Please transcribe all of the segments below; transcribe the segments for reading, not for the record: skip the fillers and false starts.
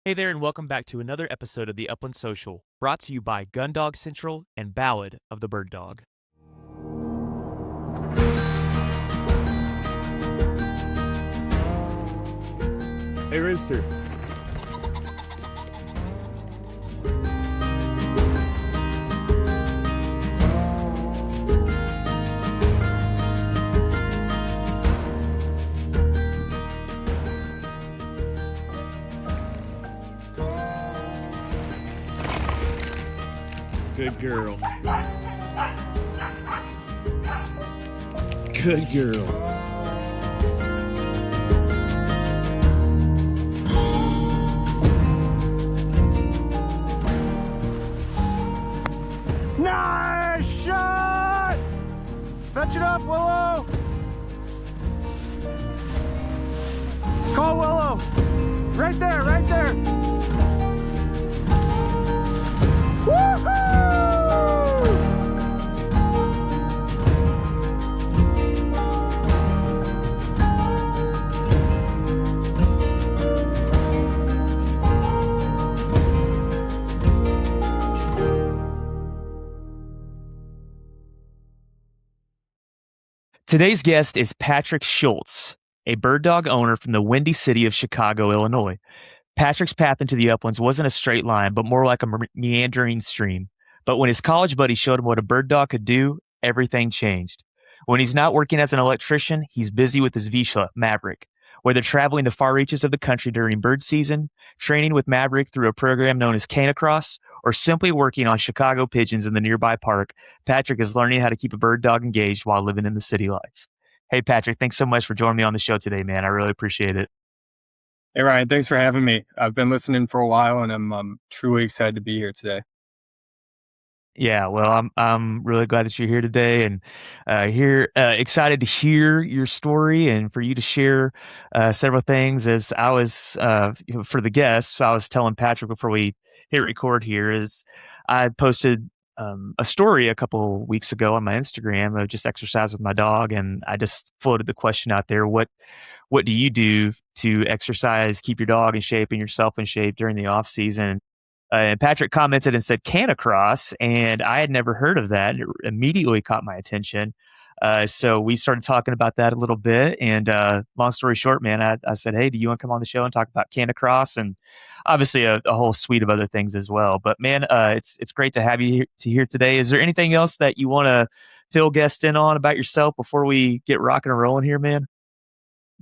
Hey there, and welcome back to another episode of the Upland Social, brought to you by Gundog Central and Ballad of the Bird Dog. Hey, Rooster. Good girl. Good girl. Nice shot! Fetch it up, Willow! Call Willow! Right there, right there! Woohoo! Today's guest is Patrick Schulze, a bird dog owner from the windy city of Chicago, Illinois. Patrick's path into the uplands wasn't a straight line, but more like a meandering stream. But when his college buddy showed him what a bird dog could do, everything changed. When he's not working as an electrician, he's busy with his Vizsla, Maverick. Whether traveling the far reaches of the country during bird season, training with Maverick through a program known as Canicross, or simply working on Chicago pigeons in the nearby park, Patrick is learning how to keep a bird dog engaged while living in the city life. Hey, Patrick, thanks so much for joining me on the show today, man. I really appreciate it. Hey, Ryan, thanks for having me. I've been listening for a while, and I'm truly excited to be here today. Yeah, well, I'm really glad that you're here today, and excited to hear your story and for you to share several things. As I was for the guests, I was telling Patrick before we hit record here is I posted a story a couple weeks ago on my Instagram of just exercise with my dog, and I just floated the question out there: what do you do to exercise, keep your dog in shape and yourself in shape during the off season? And Patrick commented and said Canicross, and I had never heard of that. It immediately caught my attention. So we started talking about that a little bit. And long story short, man, I said, hey, do you want to come on the show and talk about Canicross? And obviously a whole suite of other things as well. But man, it's great to have you here today. Is there anything else that you want to fill guests in on about yourself before we get rocking and rolling here, man?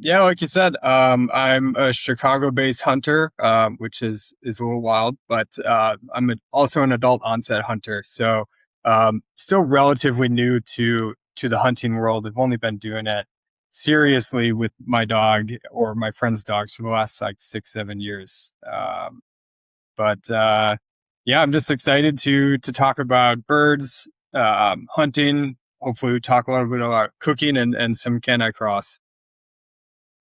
Yeah, like you said, I'm a Chicago-based hunter, which is a little wild, but I'm also an adult onset hunter. So still relatively new to the hunting world. I've only been doing it seriously with my dog or my friend's dogs for the last like 6-7 years. But yeah, I'm just excited to talk about birds, hunting. Hopefully, we talk a little bit about cooking and some Canicross.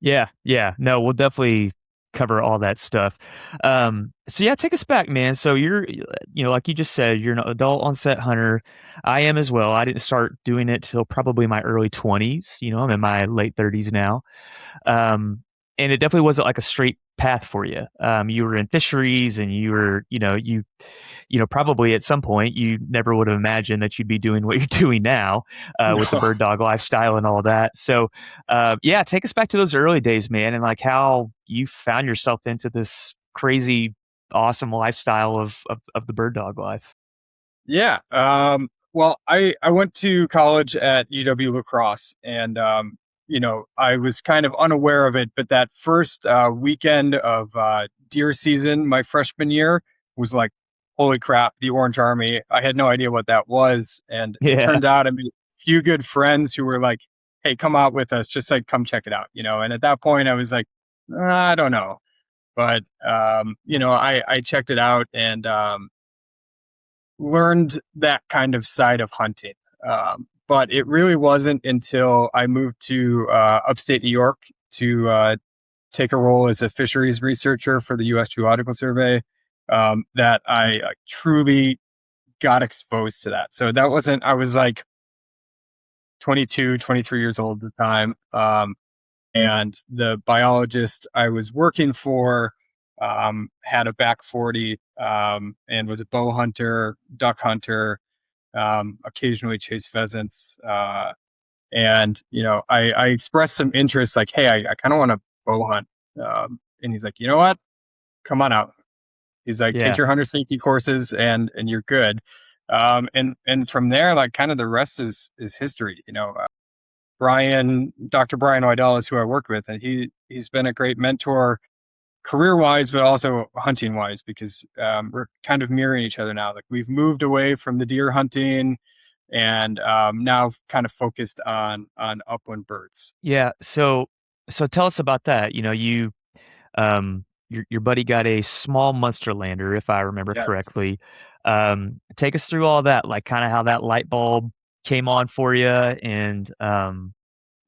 Yeah. No, we'll definitely cover all that stuff. So yeah, take us back, man. So like you just said, you're an adult onset hunter. I am as well. I didn't start doing it till probably my early 20s. I'm in my late 30s now. And it definitely wasn't like a straight path for you. You were in fisheries and you were, probably at some point you never would have imagined that you'd be doing what you're doing now with the bird dog lifestyle and all that. So, yeah, take us back to those early days, man, and like how you found yourself into this crazy, awesome lifestyle of the bird dog life. Yeah. Well, I went to college at UW-La Crosse, and I was kind of unaware of it, but that first weekend of deer season, my freshman year, was like, holy crap, the Orange Army. I had no idea what that was, and it Yeah. turned out I made a few good friends who were like, "Hey, come out with us, just like come check it out," And at that point, I was like, I don't know, but I checked it out and learned that kind of side of hunting. But it really wasn't until I moved to upstate New York to take a role as a fisheries researcher for the U.S. Geological Survey that I truly got exposed to that. So that wasn't, I was like 22, 23 years old at the time. And the biologist I was working for had a back 40, and was a bow hunter, duck hunter, occasionally chase pheasants. And, I expressed some interest like, hey, I kind of want to bow hunt. And he's like, you know what? Come on out. He's like, take Yeah. your hunter safety courses and you're good. And from there, like kind of the rest is history. Dr. Brian Oidell is who I worked with, and he's been a great mentor career wise, but also hunting wise, because we're kind of mirroring each other now. Like we've moved away from the deer hunting, and now kind of focused on upland birds. Yeah. So tell us about that. Your buddy got a small monster lander, if I remember Yes. correctly. Take us through all that, like kind of how that light bulb came on for you, and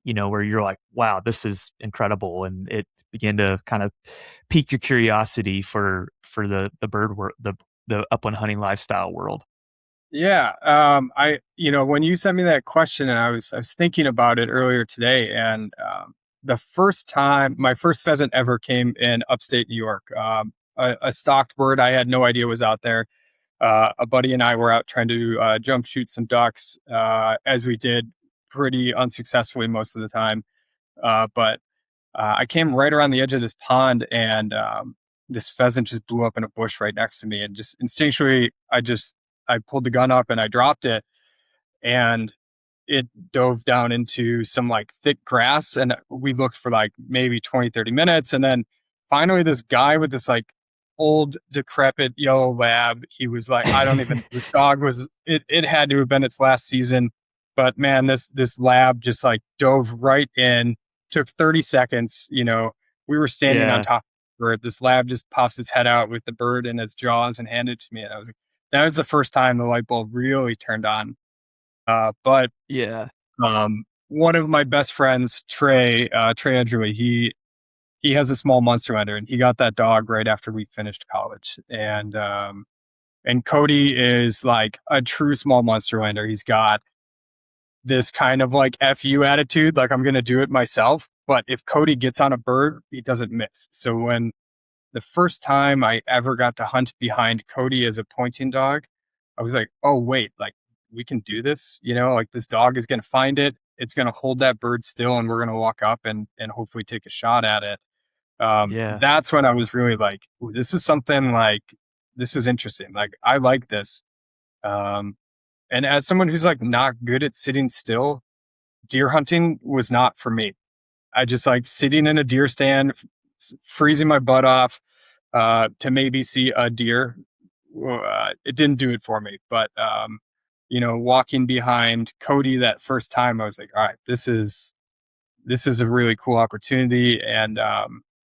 where you're like, "Wow, this is incredible," and it began to kind of pique your curiosity for the bird world, the upland hunting lifestyle world. Yeah. When you sent me that question, and I was thinking about it earlier today, and the first time my first pheasant ever came in upstate New York, a stocked bird I had no idea was out there. A buddy and I were out trying to jump shoot some ducks, as we did pretty unsuccessfully most of the time. But I came right around the edge of this pond, and this pheasant just blew up in a bush right next to me, and just instinctually, I pulled the gun up and I dropped it, and it dove down into some like thick grass, and we looked for like maybe 20, 30 minutes, and then finally this guy with this like old decrepit yellow lab, he was like, I don't even, this dog was, it had to have been its last season, but man, this lab just like dove right in, took 30 seconds. We were standing on Yeah, top of the bird, this lab just pops its head out with the bird in its jaws and handed it to me, and I was like, that was the first time the light bulb really turned on. But yeah, one of my best friends, Trey Edgerly, he has a small monster lander, and he got that dog right after we finished college. And Cody is like a true small monster lander. He's got this kind of like FU attitude, like I'm gonna do it myself. But if Cody gets on a bird, he doesn't miss. So when the first time I ever got to hunt behind Cody as a pointing dog, I was like, oh, wait, like we can do this, like this dog is going to find it. It's going to hold that bird still, and we're going to walk up and hopefully take a shot at it. yeah, That's when I was really like, ooh, this is something like, this is interesting. Like, I like this. Um, and as someone who's like not good at sitting still, deer hunting was not for me. I just like sitting in a deer stand, freezing my butt off, to maybe see a deer. It didn't do it for me, but walking behind Cody that first time, I was like, all right, this is a really cool opportunity. And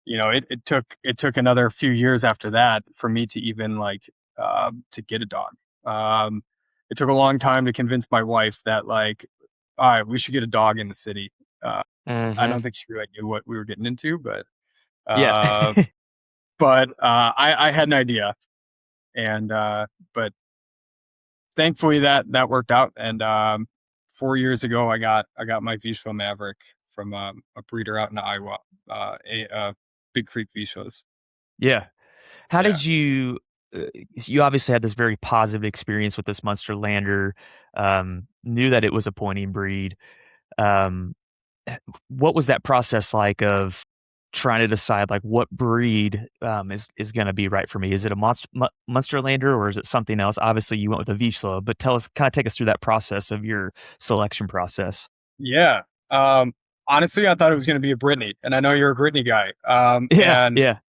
it took another few years after that for me to even like to get a dog. Um, it took a long time to convince my wife that like, all right, we should get a dog in the city. Uh, I hmm don't think she really knew what we were getting into, but yeah, uh, I had an idea, and but thankfully that worked out. And 4 years ago, I got my Vizsla Maverick from a breeder out in Iowa, a Big Creek Vizslas. yeah. How Yeah. did you? You obviously had this very positive experience with this monster lander. Knew that it was a pointing breed. Um, what was that process like of trying to decide like what breed is going to be right for me? Is it a monster lander or is it something else? Obviously, you went with a Vizsla, but tell us, kind of take us through that process of your selection process. Yeah. Honestly, I thought it was going to be a Brittany, and I know you're a Brittany guy. Yeah, And yeah,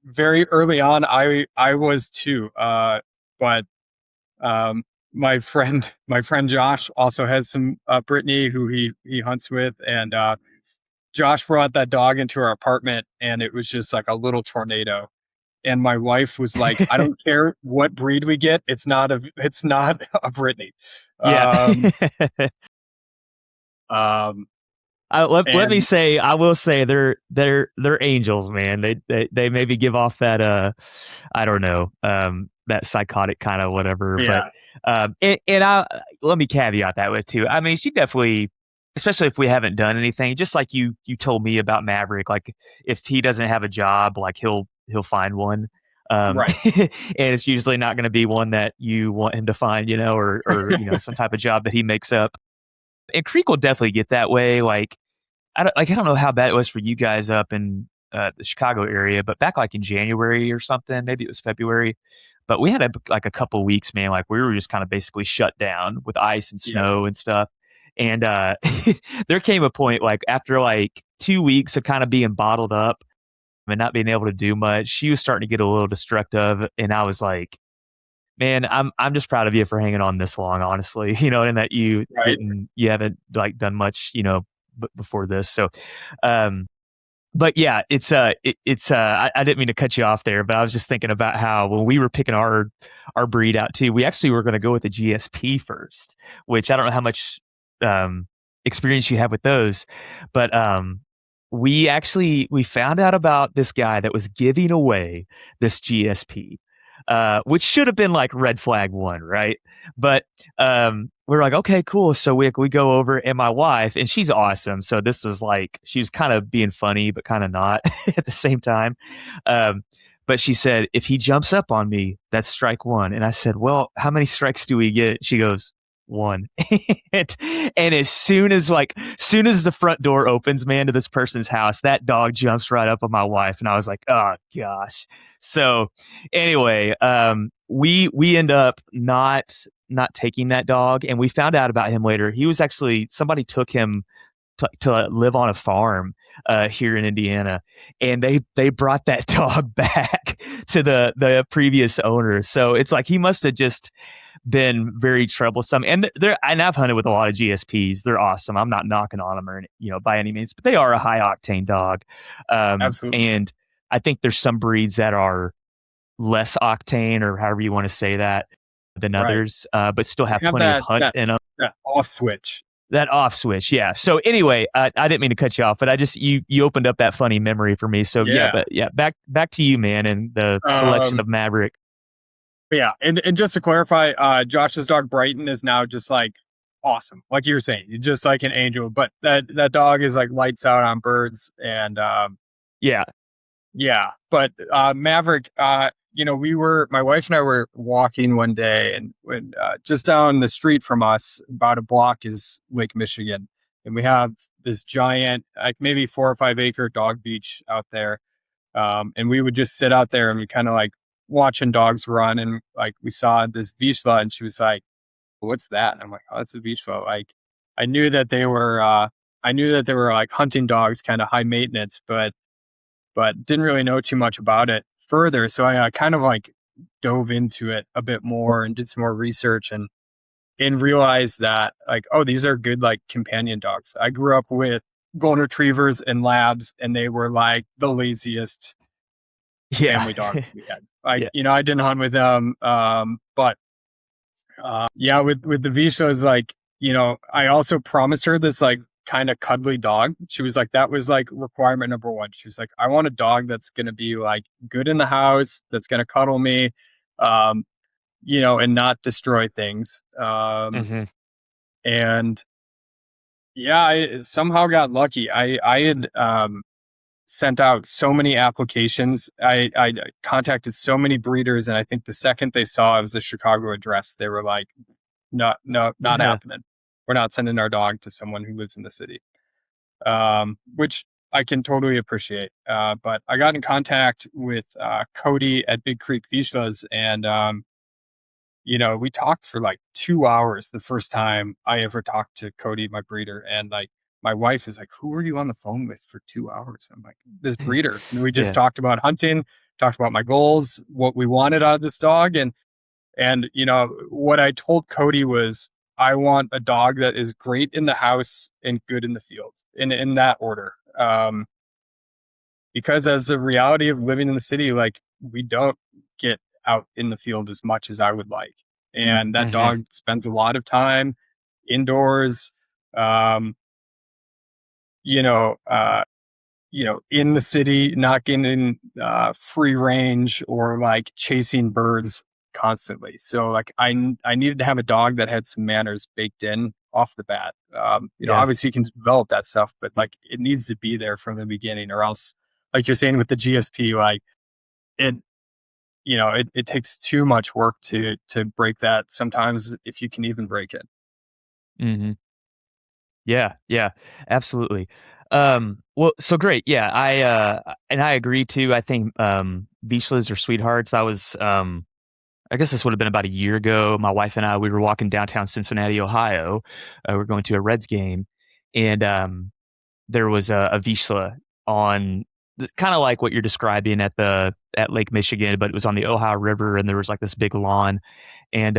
very early on, I was too. But um, my friend Josh also has some Brittany who he hunts with, and Josh brought that dog into our apartment, and it was just like a little tornado. And my wife was like, "I don't care what breed we get. It's not a Brittany." yeah. Um, um, Let me and say, I will say they're angels, man. They maybe give off that I don't know, that psychotic kind of whatever. But yeah, and I let me caveat that with too. I mean, she definitely, especially if we haven't done anything, just like you told me about Maverick. Like if he doesn't have a job, like he'll find one. Right. And it's usually not going to be one that you want him to find, or some type of job that he makes up. And Creek will definitely get that way. I don't know how bad it was for you guys up in the Chicago area, but back like in January or something, maybe it was February. But we had like a couple weeks, man. Like we were just kind of basically shut down with ice and Yes. snow and stuff. And there came a point like after like 2 weeks of kind of being bottled up and not being able to do much, she was starting to get a little destructive, and I was like, man, I'm just proud of you for hanging on this long, honestly. And that Right. you haven't like done much, before this. So, um, but yeah, I didn't mean to cut you off there, but I was just thinking about how when we were picking our breed out too, we actually were going to go with the GSP first, which I don't know how much um experience you have with those, but we found out about this guy that was giving away this GSP, which should have been like red flag one, right? But we're like, okay, cool. So we go over, and my wife, and she's awesome. So this was like she was kind of being funny, but kind of not at the same time. Um, but she said, if he jumps up on me, that's strike one. And I said, well, how many strikes do we get? She goes, one. And soon as the front door opens, man, to this person's house, that dog jumps right up on my wife, and I was like, oh gosh. So anyway, we end up not taking that dog, and we found out about him later. He was actually somebody took him to live on a farm here in Indiana, and they brought that dog back to the previous owner. So it's like he must have just been very troublesome. And I've hunted with a lot of GSPs. They're awesome. I'm not knocking on them or by any means, but they are a high octane dog. Absolutely. And I think there's some breeds that are less octane, or however you want to say that, than Right. others, but still They have have plenty of hunt in them. that off switch. That off switch, yeah. So anyway, I didn't mean to cut you off, but I just you opened up that funny memory for me. So yeah, Yeah. but yeah, back to you, man, and the selection Um, of Maverick. yeah. And just to clarify, Josh's dog Brighton is now just like awesome. Like you were saying, he's just like an angel. But that dog is like lights out on birds. And Yeah, yeah. But Maverick, my wife and I were walking one day, and when just down the street from us, about a block, is Lake Michigan. And we have this giant, like maybe 4 or 5 acre dog beach out there. And we would just sit out there, and we kind of like watching dogs run. And like we saw this Vizsla, and she was like, "What's that?" And I'm like, "Oh, that's a Vizsla." Like I knew that they were, like hunting dogs, kind of high maintenance, but didn't really know too much about it further. So I kind of like dove into it a bit more and did some more research, and realized that like, oh, these are good like companion dogs. I grew up with golden retrievers and labs, and they were like the laziest yeah, family dogs we had. Like, yeah, I didn't hunt with them. But yeah, with the Vizslas, like, I also promised her this like kind of cuddly dog. She was like, that was like requirement number one. She was like, I want a dog that's going to be like good in the house, that's going to cuddle me, um, and not destroy things. hmm And yeah, I somehow got lucky. I had sent out so many applications. I contacted so many breeders, and I think the second they saw it was a Chicago address, they were like, "No, no, not happening. We're not sending our dog to someone who lives in the city." Which I can totally appreciate. But I got in contact with Cody at Big Creek Vizslas, and we talked for like 2 hours the first time I ever talked to Cody, my breeder. And like, my wife is like, who were you on the phone with for 2 hours? I'm like, this breeder. And we just yeah, talked about hunting, talked about my goals, what we wanted out of this dog. And what I told Cody was, I want a dog that is great in the house and good in the field, in that order. Because as a reality of living in the city, like we don't get out in the field as much as I would like. And that hmm dog spends a lot of time indoors, um, you know, uh, in the city, not getting free range or like chasing birds constantly. So like I needed to have a dog that had some manners baked in off the bat. yeah, Obviously you can develop that stuff, but like it needs to be there from the beginning, or else, like you're saying with the GSP, like it, it takes too much work to break that sometimes, if you can even break it. Mhm. Yeah, yeah, absolutely. Well, so great. Yeah, and I agree too. I think Vizslas are sweethearts. I guess this would have been about a year ago. My wife and I, we were walking downtown Cincinnati, Ohio. We're going to a Reds game, and there was a Vizsla on kind of like what you're describing at Lake Michigan, but it was on the Ohio River, and there was like this big lawn, and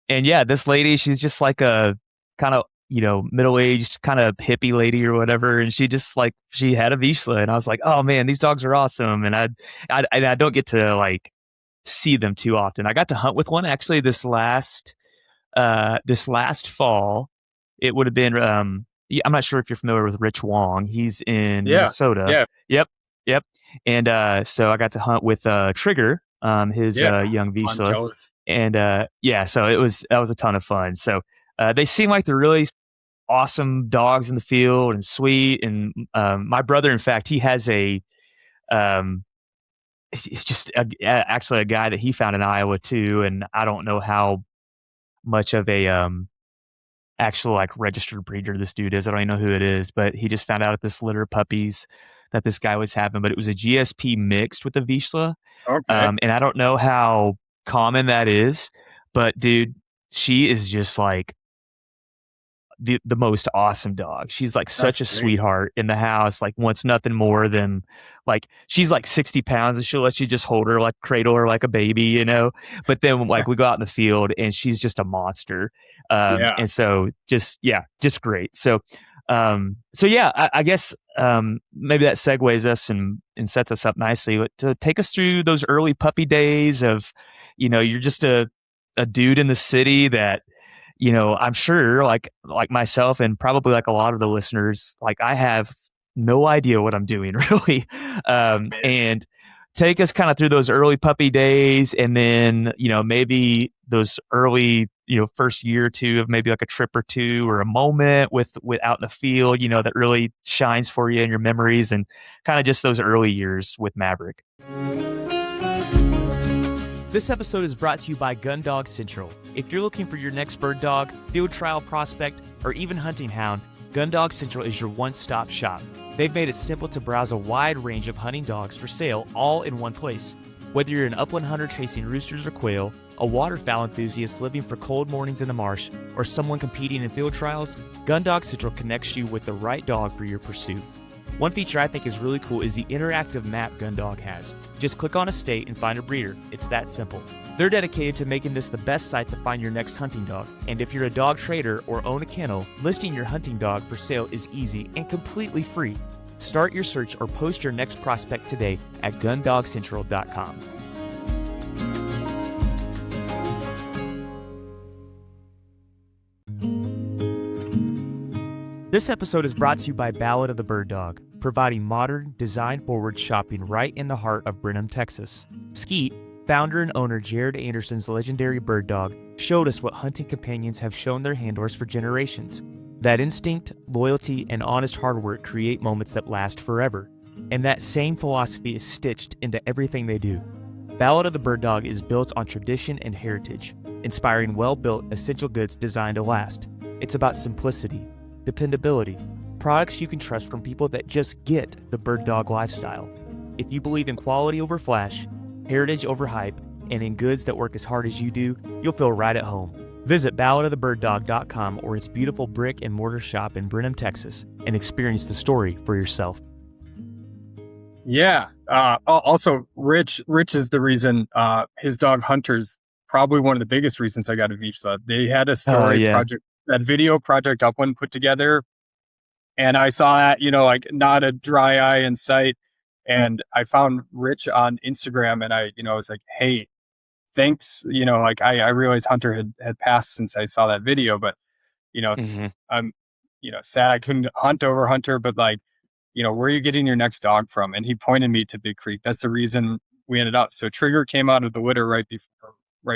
yeah, this lady, she's just like a kinda, middle-aged, kinda hippie lady or whatever, and she just, like she had a Vizsla, and I was like, "Oh, man, these dogs are awesome," and I don't get to, like, see them too often. I got to hunt with one actually this last fall. It would have been, I'm not sure if you're familiar with Rich Wong. He's in Yeah, Minnesota. yeah, Yep, yep, and, so I got to hunt with, Trigger, his, yeah. young I'm Vizsla, jealous. and, yeah, so that was a ton of fun. So, they seem like they're really awesome dogs in the field and sweet, and, my brother, in fact, he has um, it's just actually a guy that he found in Iowa too, and I don't know how much of a, actual, like, registered breeder this dude is. I don't even know who it is, but he just found out at this litter of puppies that this guy was having, but it was a GSP mixed with a Vizsla, Okay, and I don't know how common that is, but dude, she is just like the most awesome dog. She's like that's such a great. sweetheart in the house, like wants nothing more than like she's like 60 pounds and she'll let you just hold her, like cradle her like a baby, you know. But then like we go out in the field and she's just a monster. Yeah. And so just yeah, just great. So yeah, I guess maybe that segues us and sets us up nicely to take us through those early puppy days of, you're just a dude in the city that I'm sure like myself and probably like a lot of the listeners, like I have no idea what I'm doing really. And take us kind of through those early puppy days and then, maybe those early, first year or two of maybe like a trip or two or a moment with out in the field, that really shines for you in your memories and kind of just those early years with Maverick. This episode is brought to you by Gun Dog Central. If you're looking for your next bird dog, field trial prospect, or even hunting hound, Gun Dog Central is your one-stop shop. They've made it simple to browse a wide range of hunting dogs for sale all in one place. Whether you're an upland hunter chasing roosters or quail, a waterfowl enthusiast living for cold mornings in the marsh, or someone competing in field trials, Gun Dog Central connects you with the right dog for your pursuit. One feature I think is really cool is the interactive map Gundog has. Just click on a state and find a breeder. It's that simple. They're dedicated to making this the best site to find your next hunting dog. And if you're a dog trader or own a kennel, listing your hunting dog for sale is easy and completely free. Start your search or post your next prospect today at gundogcentral.com. This episode is brought to you by Ballad of the Bird Dog, providing modern, design-forward shopping right in the heart of Brenham, Texas. Skeet, founder and owner Jared Anderson's legendary bird dog, showed us what hunting companions have shown their handlers for generations. That instinct, loyalty, and honest hard work create moments that last forever. And that same philosophy is stitched into everything they do. Ballad of the Bird Dog is built on tradition and heritage, inspiring well-built, essential goods designed to last. It's about simplicity, dependability, products you can trust from people that just get the bird dog lifestyle. If you believe in quality over flash, heritage over hype, and in goods that work as hard as you do, you'll feel right at home. Visit balladofthebirddog.com or its beautiful brick and mortar shop in Brenham, Texas, and experience the story for yourself. Yeah. Also, Rich is the reason his dog Hunter's probably one of the biggest reasons I got a Vizsla. They had a Oh, story yeah. project, that video Project Upland put together, and I saw that, like not a dry eye in sight. And I found Rich on Instagram, and I was like, hey, thanks. Like I realized Hunter had passed since I saw that video, but you know, Mm-hmm. I'm sad I couldn't hunt over Hunter, but like, where are you getting your next dog from? And he pointed me to Big Creek. That's the reason we ended up. So Trigger came out of the litter right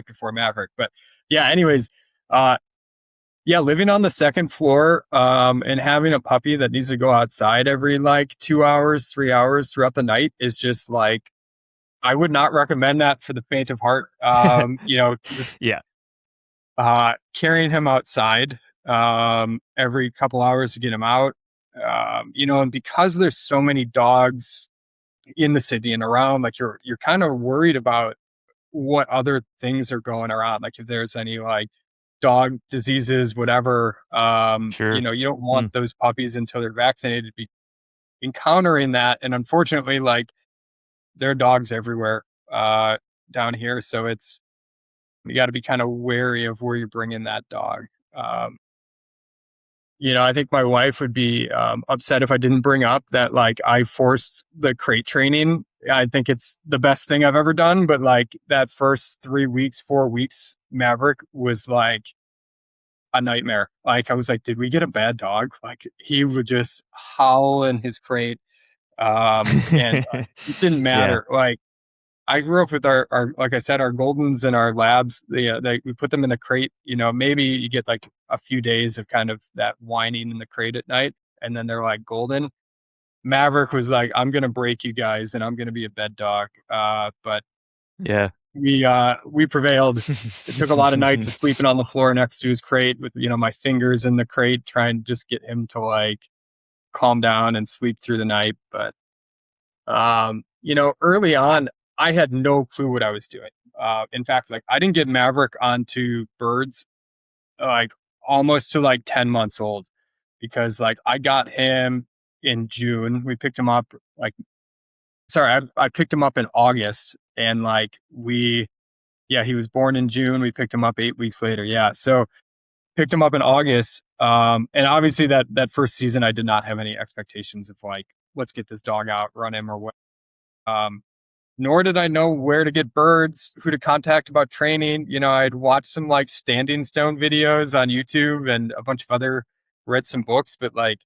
before Maverick. But yeah, anyways, yeah, living on the second floor, and having a puppy that needs to go outside every like 2 hours, 3 hours throughout the night is just like I would not recommend that for the faint of heart. Just Yeah, carrying him outside every couple hours to get him out. And because there's so many dogs in the city and around, like you're kind of worried about what other things are going around. Like if there's any like dog diseases, whatever. sure. You don't Hmm. want those puppies until they're vaccinated to be encountering that. And unfortunately, like there are dogs everywhere down here, so it's you got to be kind of wary of where you're bringing that dog. Um, I think my wife would be upset if I didn't bring up that like I forced the crate training. I think it's the best thing I've ever done, but like that first 3 weeks, 4 weeks, Maverick was like a nightmare. Like I was like, did we get a bad dog? Like he would just howl in his crate, and it didn't Yeah, matter. Like I grew up with our like I said, our Goldens and our Labs. We put them in the crate. Maybe you get like a few days of kind of that whining in the crate at night, and then they're like golden. Maverick was like, "I'm gonna break you guys, and I'm gonna be a bed dog." But yeah. we prevailed. It took a lot of nights of sleeping on the floor next to his crate with my fingers in the crate, trying to just get him to like calm down and sleep through the night. But early on, I had no clue what I was doing. In fact, like I didn't get Maverick onto birds like almost to like 10 months old because like I got him in June. We picked him up like, sorry, I picked him up in August and like yeah, he was born in June. We picked him up 8 weeks later. Yeah. So picked him up in August. And obviously that first season, I did not have any expectations of like, let's get this dog out, run him or what. Um, Nor did I know where to get birds, who to contact about training. I'd watched some like standing stone videos on YouTube and a bunch of read some books, but like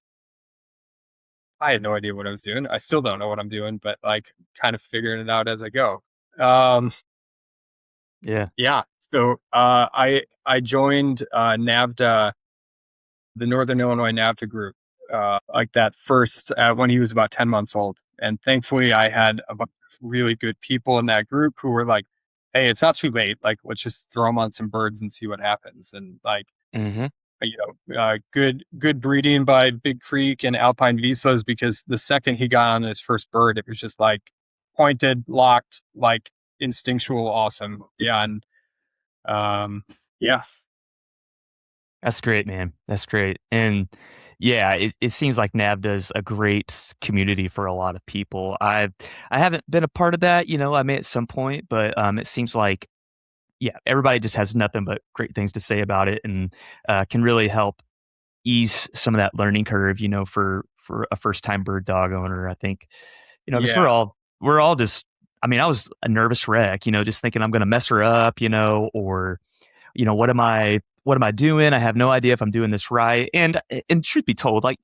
I had no idea what I was doing. I still don't know what I'm doing, but like kind of figuring it out as I go. Um, Yeah. yeah. So I joined NAVDA, the Northern Illinois NAVTA group, like that first when he was about 10 months old. And thankfully, I had a bunch of really good people in that group who were like, hey, it's not too late. Like, let's just throw him on some birds and see what happens. And like, Hmm. good breeding by Big Creek and Alpine Vizslas because the second he got on his first bird, it was just like pointed, locked, like instinctual, awesome. Yeah. And yeah. That's great, man. That's great. And yeah, it seems like NAV does a great community for a lot of people. I haven't been a part of that, I may at some point, but it seems like yeah, everybody just has nothing but great things to say about it and can really help ease some of that learning curve, for a first time bird dog owner. I think, because Yeah. we're all just I mean, I was a nervous wreck, just thinking I'm gonna mess her up, or what am I doing? I have no idea if I'm doing this right. And truth be told, like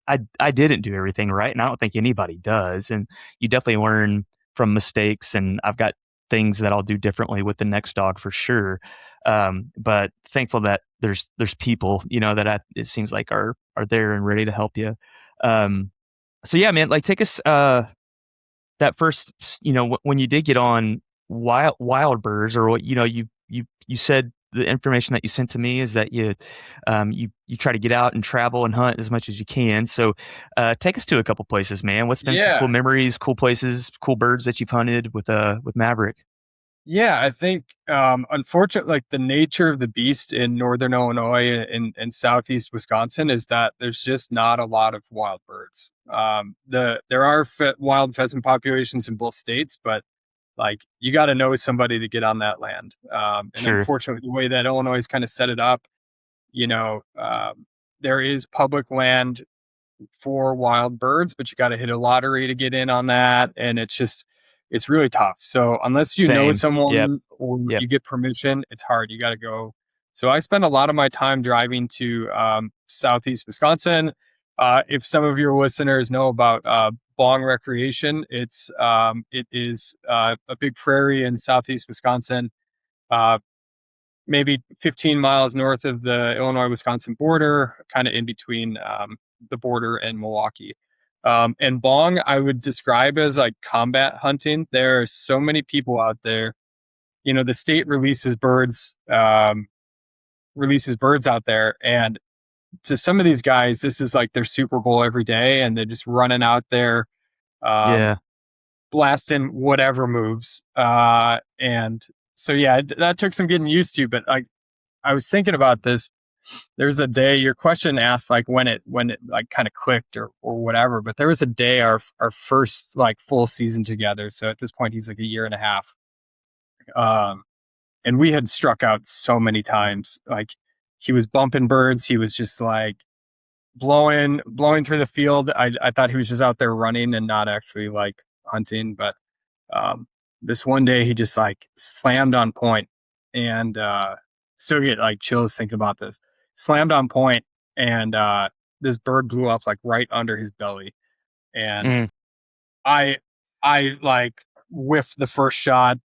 I didn't do everything right, and I don't think anybody does. And you definitely learn from mistakes. And I've got things that I'll do differently with the next dog for sure. But thankful that there's people that it seems like are there and ready to help you. Um, so yeah, man, like take us that first, when you did get on wild birds, or what, you said the information that you sent to me is that you try to get out and travel and hunt as much as you can. So, take us to a couple places, man. What's been some Yeah. cool memories, cool places, cool birds that you've hunted with Maverick? Yeah, I think unfortunately, like the nature of the beast in northern Illinois and southeast Wisconsin is that there's just not a lot of wild birds. There are wild pheasant populations in both states, but like you got to know somebody to get on that land. And Sure. unfortunately, the way that Illinois is kind of set it up, you know, there is public land for wild birds, but you got to hit a lottery to get in on that. And it's really tough. So unless you know Same. Yep. someone or Yep. you get permission, it's hard. You got to go. So I spend a lot of my time driving to southeast Wisconsin. If some of your listeners know about Bong Recreation, it is a big prairie in southeast Wisconsin. Uh, Maybe 15 miles north of the Illinois Wisconsin border, kind of in between the border and Milwaukee. And Bong, I would describe as like combat hunting. There are so many people out there. You know, the state releases birds out there, and to some of these guys, this is like their Super Bowl every day, and they're just running out there, um, Yeah. blasting whatever moves. And so yeah, that took some getting used to. But like, I was thinking about this. There's a day your question asked like when it like kind of clicked or whatever. But there was a day our first like full season together. So at this point, he's like a year and a half. Um, and we had struck out so many times. Like he was bumping birds. He was just like blowing through the field. I thought he was just out there running and not actually like hunting. But um, this one day he just like slammed on point, and still get like chills thinking about this. Slammed on point, and this bird blew up like right under his belly, and Mm. I I like whiffed the first shot.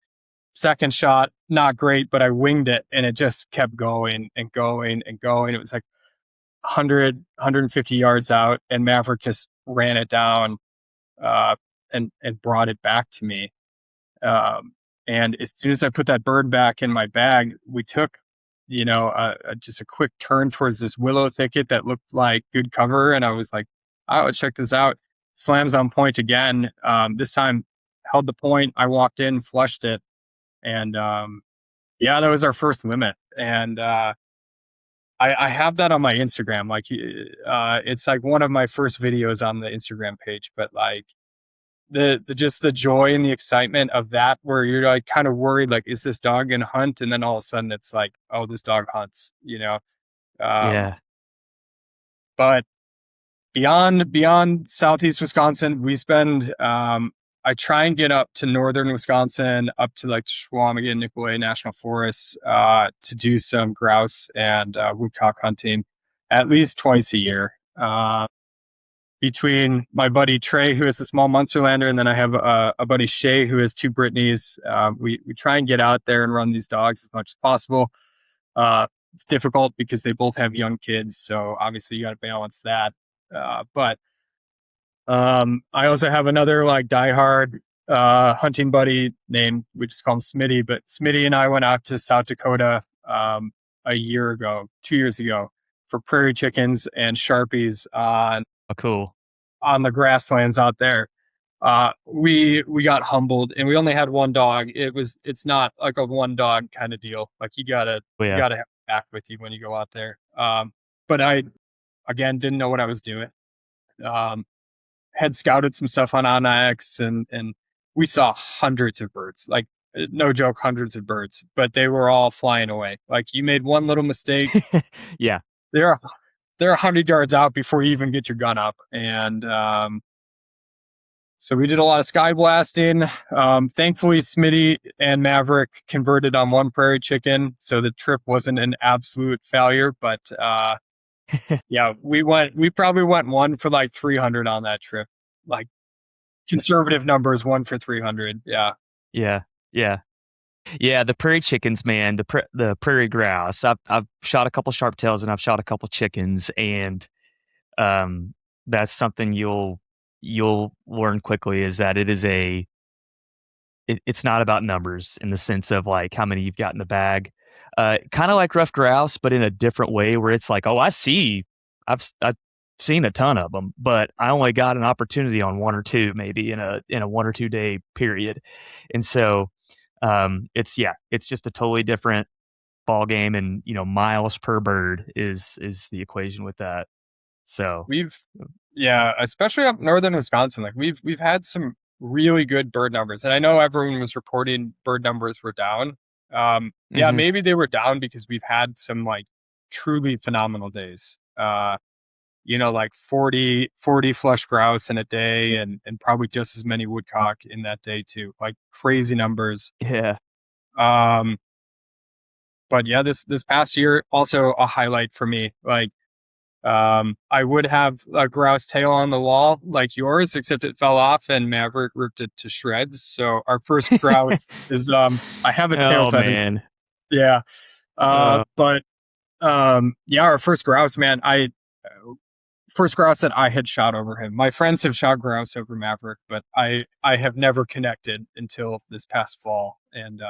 Second shot, not great, but I winged it, and it just kept going and going and going. It was like 100, 150 yards out, and Maverick just ran it down, uh, and brought it back to me. Um, and as soon as I put that bird back in my bag, we took, just a quick turn towards this willow thicket that looked like good cover, and I was like, "Oh, check this out!" Slams on point again. This time, held the point. I walked in, flushed it, and yeah, that was our first limit. And I have that on my Instagram. Like, it's like one of my first videos on the Instagram page. But like the just the joy and the excitement of that, where you're like kind of worried, like, is this dog gonna hunt? And then all of a sudden, it's like, oh, this dog hunts. Um, Yeah. but beyond Southeast Wisconsin, we spend. I try and get up to northern Wisconsin, up to like Chequamegon, Nicolay National Forest, to do some grouse and woodcock hunting, at least twice a year. Between my buddy Trey, who is a small Munsterlander, and then I have a buddy Shay, who has two Brittany's. We try and get out there and run these dogs as much as possible. It's difficult because they both have young kids, so obviously you got to balance that. But I also have another like diehard hunting buddy named, we just call him Smitty. But Smitty and I went out to South Dakota a year ago, 2 years ago, for prairie chickens and sharpies Oh, cool. on the grasslands out there. We got humbled, and we only had one dog. It's not like a one dog kind of deal. Like Oh, you yeah. gotta have a pack with you when you go out there. But I again didn't know what I was doing. Um, had scouted some stuff on Onyx, and we saw hundreds of birds. Like, no joke, hundreds of birds. But they were all flying away. Like, you made one little mistake, Yeah. they're they're 100 yards out before you even get your gun up. And so we did a lot of sky blasting. Thankfully, Smitty and Maverick converted on one prairie chicken, so the trip wasn't an absolute failure. But yeah, we probably went one for like 300 on that trip. Like, conservative numbers, one for 300. Yeah. Yeah. Yeah. Yeah, the prairie chickens, man, the prairie grouse. I've shot a couple sharp tails and I've shot a couple chickens, and um, that's something you'll learn quickly, is that it's not about numbers in the sense of like how many you've got in the bag. Kind of like rough grouse, but in a different way, where it's like, oh, I've seen a ton of them, but I only got an opportunity on one or two, maybe in a 1 or 2 day period, and so it's just a totally different ball game, and miles per bird is the equation with that. So We've Yeah, especially up northern Wisconsin, like we've had some really good bird numbers. And I know everyone was reporting bird numbers were down. Yeah, mhm. maybe they were down because we've had some like truly phenomenal days. Like 40 flush grouse in a day, and probably just as many woodcock in that day too. Like, crazy numbers. Yeah. Um, but yeah, this past year also a highlight for me. Like, I would have a grouse tail on the wall like yours, except it fell off and Maverick ripped it to shreds. So our first grouse is I have a tail Oh, feathers. man. Yeah. Uh, But yeah, our first grouse, man, first grouse that I had shot over him. My friends have shot grouse over Maverick, but I have never connected until this past fall. And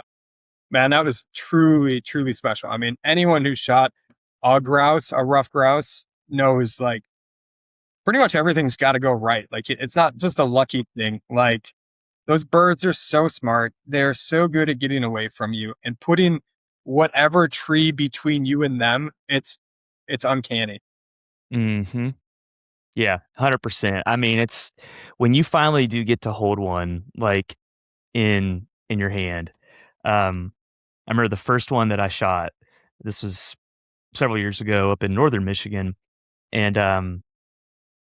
man, that was truly, truly special. I mean, anyone who shot a grouse, a rough grouse, knows like pretty much everything's got to go right. Like it's not just a lucky thing. Like those birds are so smart. They're so good at getting away from you and putting whatever tree between you and them. It's uncanny. Mhm. Yeah, 100%. I mean, it's when you finally do get to hold one, like, in your hand. I remember the first one that I shot, this was several years ago up in Northern Michigan, and,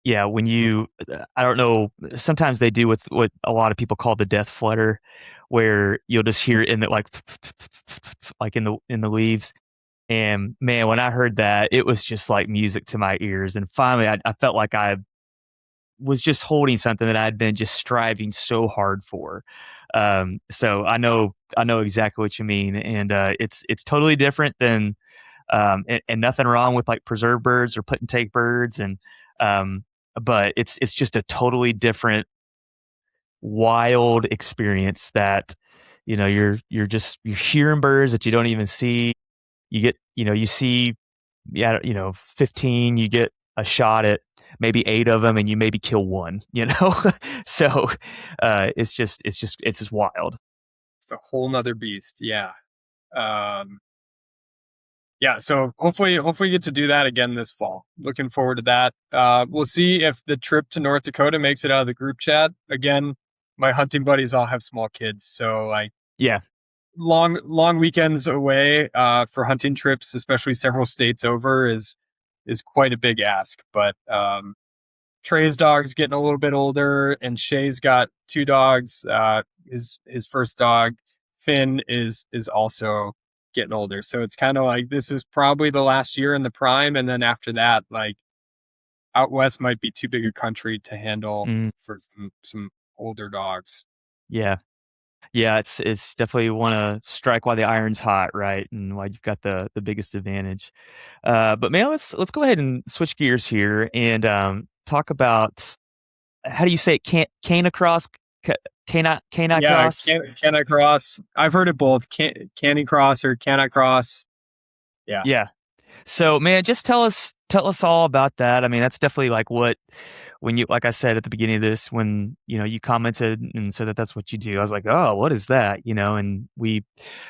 yeah, when you I don't know, sometimes they do what a lot of people call the death flutter, where you'll just hear it in the, like, in the leaves, and, man, when I heard that, it was just like music to my ears, and finally, I felt like I was just holding something that I'd been just striving so hard for. So I know exactly what you mean, and it's totally different than and nothing wrong with like preserve birds or put and take birds, and um, but it's just a totally different wild experience that you're hearing birds that you don't even see. You get you see yeah, 15, you get a shot at maybe 8 of them and you maybe kill 1, you know? So, it's just wild. It's a whole nother beast. Yeah. Um, yeah. So hopefully get to do that again this fall. Looking forward to that. We'll see if the trip to North Dakota makes it out of the group chat. Again, my hunting buddies all have small kids. So like Yeah. long weekends away, for hunting trips, especially several states over is quite a big ask. But, Trey's dog's getting a little bit older, and Shay's got 2 dogs. His first dog, Finn, is also getting older. So it's kind of like this is probably the last year in the prime, and then after that, like out west might be too big a country to handle Mm, for some older dogs. yeah. Yeah, it's definitely wanna strike while the iron's hot, right? And while you've got the biggest advantage. But man, let's go ahead and switch gears here and, talk about how do you say it? Canicross? Ca Yeah, Canicross? Canicross. I've heard it both. Canicross or Canicross. Yeah. Yeah. So, man, just tell us all about that. I mean, that's definitely like what when you like I said at the beginning of this, when, you commented and said that that's what you do. I was like, "Oh, what is that?" And we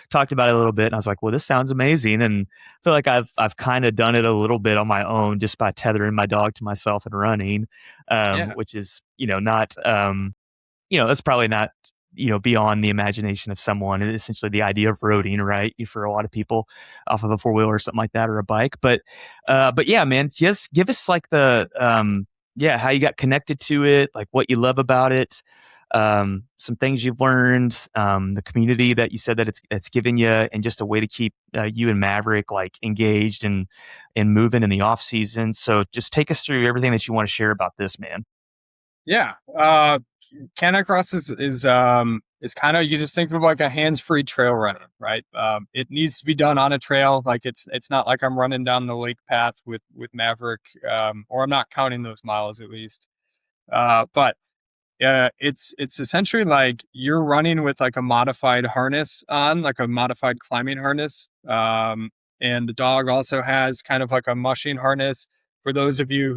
talked about it a little bit, and I was like, "Well, this sounds amazing." And I feel like I've kind of done it a little bit on my own just by tethering my dog to myself and running, Yeah. which is, not that's probably not, beyond the imagination of someone. And essentially the idea of roading, right? For a lot of people off of a four wheeler or something like that or a bike. But yeah, man, just give us like yeah, how you got connected to it, like what you love about it, some things you've learned, the community that you said that it's given you, and just a way to keep you and Maverick like engaged and moving in the off season. So just take us through everything that you want to share about this, man. Yeah. Canicross is kind of you just think of like a hands-free trail running, right? It needs to be done on a trail. Like it's not like I'm running down the lake path with Maverick, or I'm not counting those miles at least. But it's essentially like you're running with like a modified harness on, like a modified climbing harness. And the dog also has kind of like a mushing harness. For those of you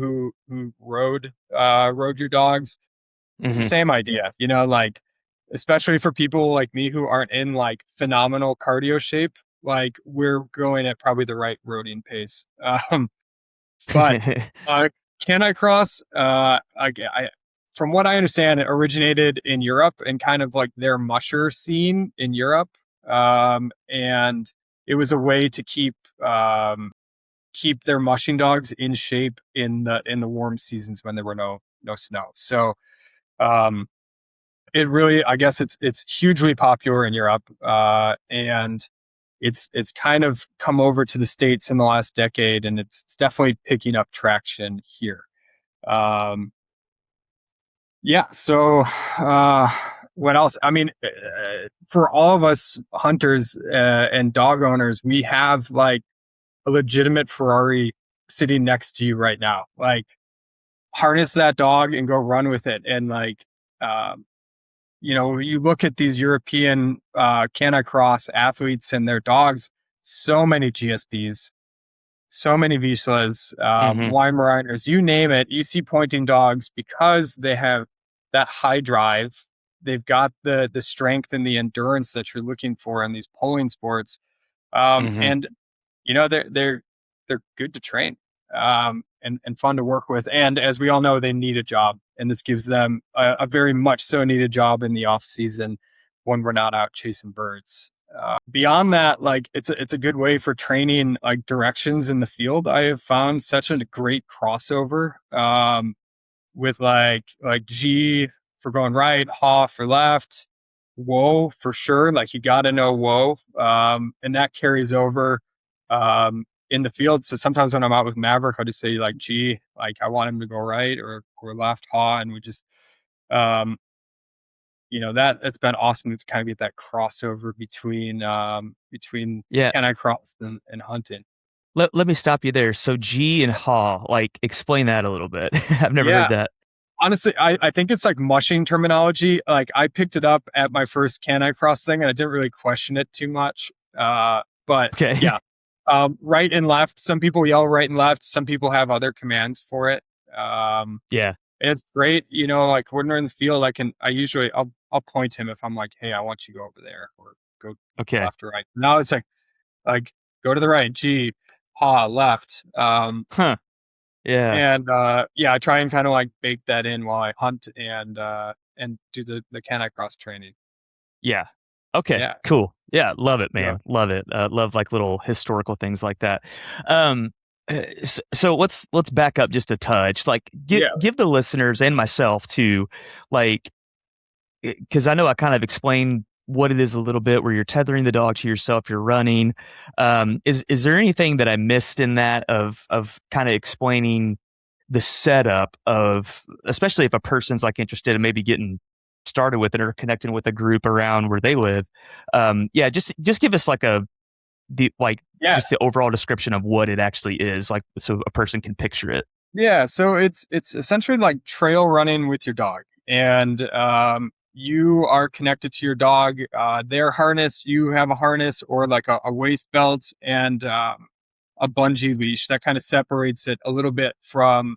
who rode your dogs, it's the Hmm. same idea, like especially for people like me who aren't in like phenomenal cardio shape, like we're going at probably the right roading pace. But uh, Canicross, from what I understand, it originated in Europe and kind of like their musher scene in Europe, and it was a way to keep their mushing dogs in shape in the warm seasons when there were no snow. So um, it really, I guess it's hugely popular in Europe, and it's kind of come over to the States in the last decade, and it's definitely picking up traction here. Um, yeah. So, what else? I mean, for all of us hunters and dog owners, we have like a legitimate Ferrari sitting next to you right now. Like harness that dog and go run with it. And like, um, you look at these European Canicross athletes and their dogs, so many GSPs, so many Vizslas, Mhm. Weimaraners, you name it. You see pointing dogs because they have that high drive. They've got the strength and the endurance that you're looking for in these pulling sports. Mhm. And they're good to train, and fun to work with. And as we all know, they need a job, and this gives them a very much so needed job in the off season when we're not out chasing birds. Beyond that, like it's a good way for training like directions in the field. I have found such a great crossover with like G for going right, ha for left, whoa for sure. Like you got to know whoa, and that carries over in the field. So sometimes when I'm out with Maverick, I'll just say like G, like I want him to go right or left, ha, and we just um, that it's been awesome to kind of get that crossover between Yeah. Canicross and hunting. Let me stop you there. So G and haw, like, explain that a little bit. I've never Yeah. heard that. Honestly, I think it's like mushing terminology. Like I picked it up at my first Canicross thing and I didn't really question it too much. But Okay. yeah, right and left. Some people yell right and left. Some people have other commands for it. Yeah. It's great, like when we're in the field, I'll point him if I'm like, hey, I want you to go over there or go Okay. left or right. Now it's like go to the right, G, paw left. Huh. Yeah. And yeah, I try and kind of like bake that in while I hunt and do the Canicross training. Yeah. Okay. Yeah, Cool. Yeah. Love it, yeah, man. Love it. Love like little historical things like that. Um, so let's back up just a touch. Like, yeah, give the listeners and myself too, like, because I know I kind of explained what it is a little bit, where you're tethering the dog to yourself, you're running. Is there anything that I missed in that of kind of explaining the setup of, especially if a person's like interested in maybe getting started with it or connecting with a group around where they live? Yeah, just give us like like yeah, just the overall description of what it actually is, like so a person can picture it. yeah. So it's essentially like trail running with your dog, and you are connected to your dog. They're harnessed. You have a harness or like a waist belt and a bungee leash that kind of separates it a little bit from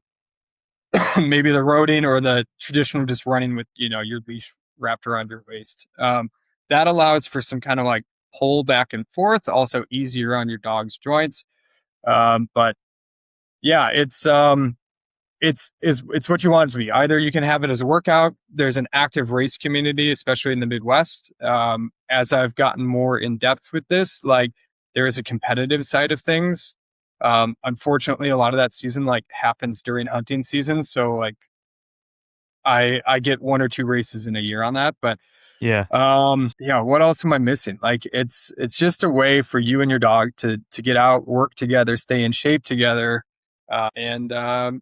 maybe the roading or the traditional just running with your leash wrapped around your waist. That allows for some kind of like pull back and forth, also easier on your dog's joints. But yeah, it's what you want it to be. Either you can have it as a workout. There's an active race community, especially in the Midwest. As I've gotten more in depth with this, like there is a competitive side of things. Unfortunately, a lot of that season like happens during hunting season, so like I get one or two races in a year on that. But Yeah. yeah, what else am I missing? Like it's just a way for you and your dog to get out, work together, stay in shape together. And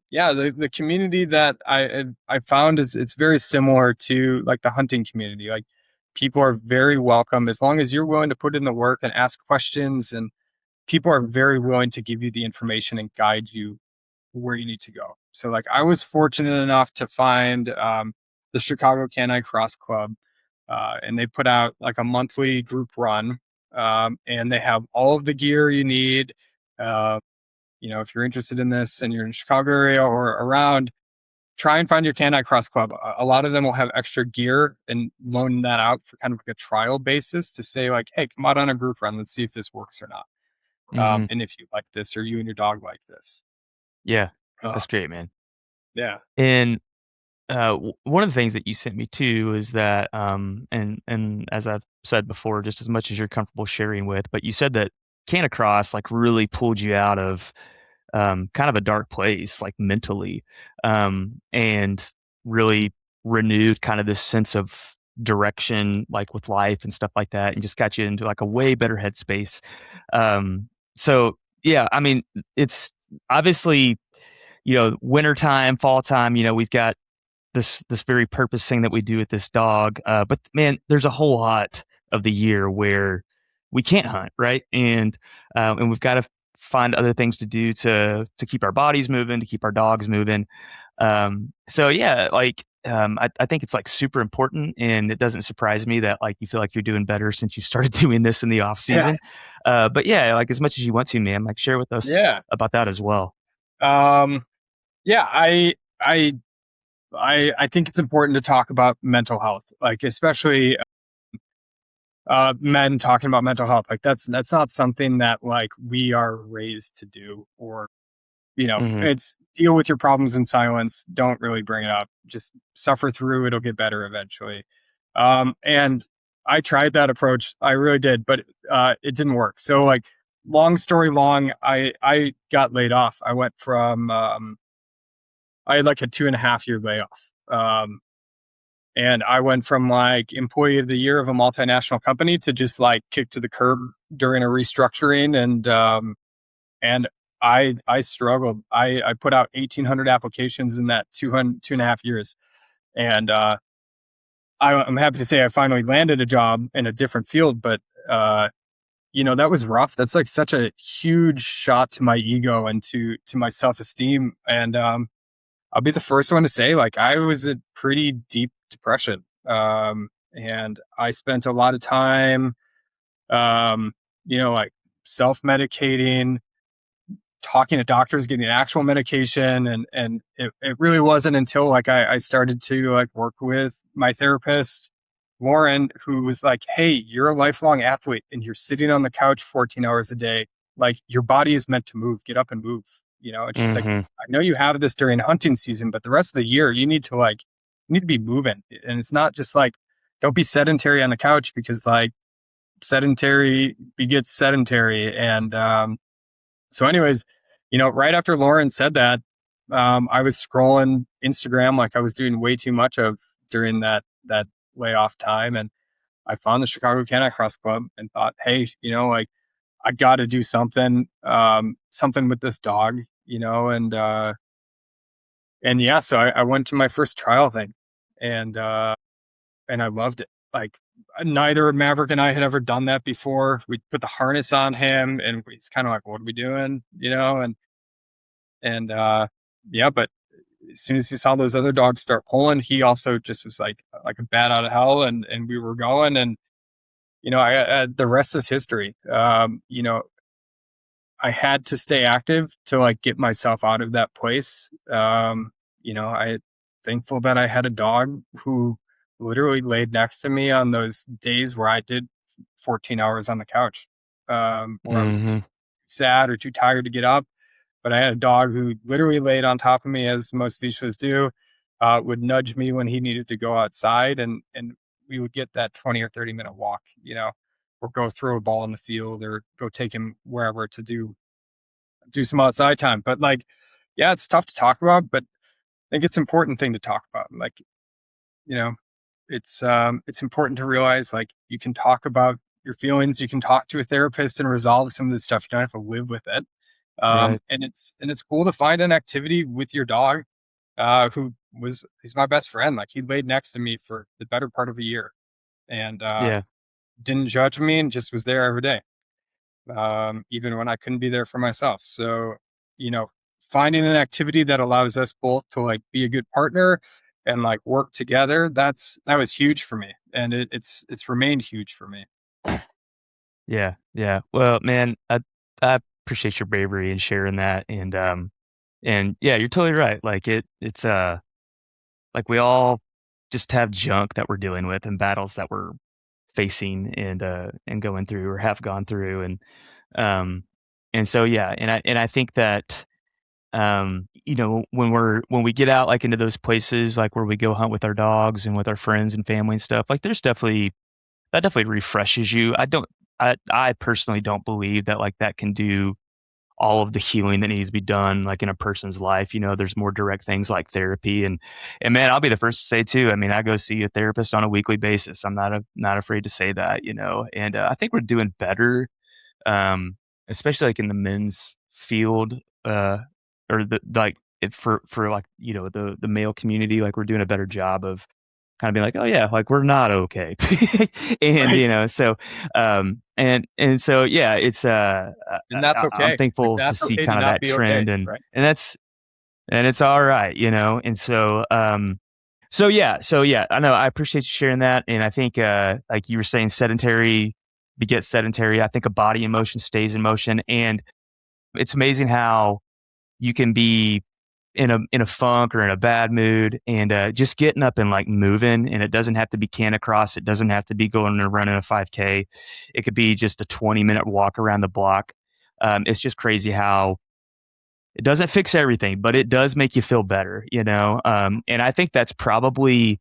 yeah, the community that I found is it's very similar to like the hunting community. Like people are very welcome as long as you're willing to put in the work and ask questions, and people are very willing to give you the information and guide you where you need to go. So like I was fortunate enough to find the Chicago Canicross Club, and they put out like a monthly group run, and they have all of the gear you need. Uh, if you're interested in this and you're in the Chicago area or around, try and find your Canicross Club. A lot of them will have extra gear and loan that out for kind of like a trial basis to say like, hey, come out on a group run. Let's see if this works or not. Hmm. And if you like this or you and your dog like this. Yeah. Uh, That's great, man. yeah. And one of the things that you sent me too is that, and as I've said before, just as much as you're comfortable sharing with, but you said that Canicross like really pulled you out of kind of a dark place, like mentally, and really renewed kind of this sense of direction, like with life and stuff like that, and just got you into like a way better headspace. So yeah, I mean, it's obviously, wintertime, fall time, we've got this very purpose thing that we do with this dog. But man, there's a whole lot of the year where we can't hunt, right? And we've got to find other things to do to keep our bodies moving, to keep our dogs moving. So yeah, like, I think it's like super important, and it doesn't surprise me that like you feel like you're doing better since you started doing this in the off Yeah. season. But yeah, like as much as you want to, man, like share with us Yeah. about that as well. Um, yeah, I think it's important to talk about mental health, like especially men talking about mental health. Like that's not something that like we are raised to do, or Hmm. it's deal with your problems in silence. Don't really bring it up. Just suffer through. It'll get better eventually. And I tried that approach. I really did, but it didn't work. So like, long story long, I got laid off. I went from I had like a 2.5 year layoff. And I went from like employee of the year of a multinational company to just like kicked to the curb during a restructuring. And I struggled. I put out 1,800 applications in that 2.5 years. And I'm happy to say I finally landed a job in a different field, but that was rough. That's like such a huge shot to my ego and to my self-esteem. And I'll be the first one to say, like, I was a pretty deep depression. And I spent a lot of time, um, like self medicating, talking to doctors, getting actual medication. And it really wasn't until like I started to like work with my therapist, Lauren, who was like, hey, you're a lifelong athlete and you're sitting on the couch 14 hours a day. Like your body is meant to move, get up and move. It's just like, Hmm. I know you have this during hunting season, but the rest of the year you need to be moving. And it's not just like, don't be sedentary on the couch, because like sedentary begets sedentary. And so, anyways, right after Lauren said that, I was scrolling Instagram like I was doing way too much of during that layoff time, and I found the Chicago Canicross Club and thought, hey, like I got to do something with this dog, and yeah, so I went to my first trial thing, and and I loved it. Like neither Maverick and I had ever done that before. We put the harness on him, and he's kind of like, "What are we doing?" And yeah, but as soon as he saw those other dogs start pulling, he also just was like a bat out of hell, and we were going, and the rest is history. I had to stay active to like get myself out of that place. I thankful that I had a dog who literally laid next to me on those days where I did 14 hours on the couch, where I was too Hmm. sad or too tired to get up. But I had a dog who literally laid on top of me, as most Vizslas do, would nudge me when he needed to go outside, and we would get that 20 or 30-minute walk, or go throw a ball in the field or go take him wherever to do some outside time. But like, yeah, it's tough to talk about, but I think it's an important thing to talk about. Like, you know, it's important to realize like you can talk about your feelings, you can talk to a therapist and resolve some of this stuff. You don't have to live with it. Right. And it's cool to find an activity with your dog, he's my best friend. Like he laid next to me for the better part of a year, and Yeah. didn't judge me and just was there every day, even when I couldn't be there for myself. So, you know, finding an activity that allows us both to like be a good partner and like work together, that was huge for me, and it's remained huge for me. Yeah. Yeah. Well, man, I appreciate your bravery and sharing that. And yeah, you're totally right. Like it's like we all just have junk that we're dealing with and battles that we're facing and going through or have gone through. Um and so yeah, and I think that when we get out like into those places like where we go hunt with our dogs and with our friends and family and stuff, like there's definitely that definitely refreshes you. I personally don't believe that like that can do all of the healing that needs to be done like in a person's life. There's more direct things like therapy and man, I'll be the first to say too. I mean, I go see a therapist on a weekly basis. I'm not afraid to say that. And I think we're doing better, um, especially like in the men's field, or for like the male community. Like we're doing a better job of kind of being like, oh yeah, like we're not okay, and Right. and so yeah, it's And that's I'm okay. Like thankful to that's see okay to kind of not that be okay. trend, and Right. and that's and it's all right, you know. And so yeah, I know I appreciate you sharing that, and I think like you were saying, sedentary begets sedentary. I think a body in motion stays in motion, and it's amazing how you can be in a funk or in a bad mood, and just getting up and like moving, and it doesn't have to be Canicross, it doesn't have to be going and running a 5K, it could be just a 20-minute walk around the block. It's just crazy how it doesn't fix everything, but it does make you feel better, you know? And I think that's probably,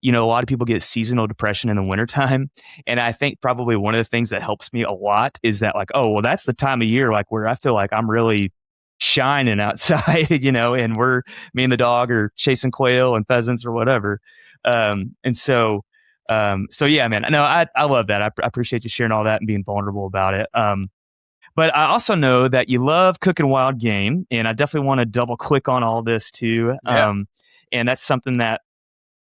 you know, a lot of people get seasonal depression in the wintertime. And I think probably one of the things that helps me a lot is that, like, oh, well, that's the time of year, like, where I feel like I'm really shining outside, you know, and me and the dog are chasing quail and pheasants or whatever. So yeah, man, no, I love that. I appreciate you sharing all that and being vulnerable about it. But I also know that you love cooking wild game, and I definitely want to double click on all this too. Yeah. And that's something that,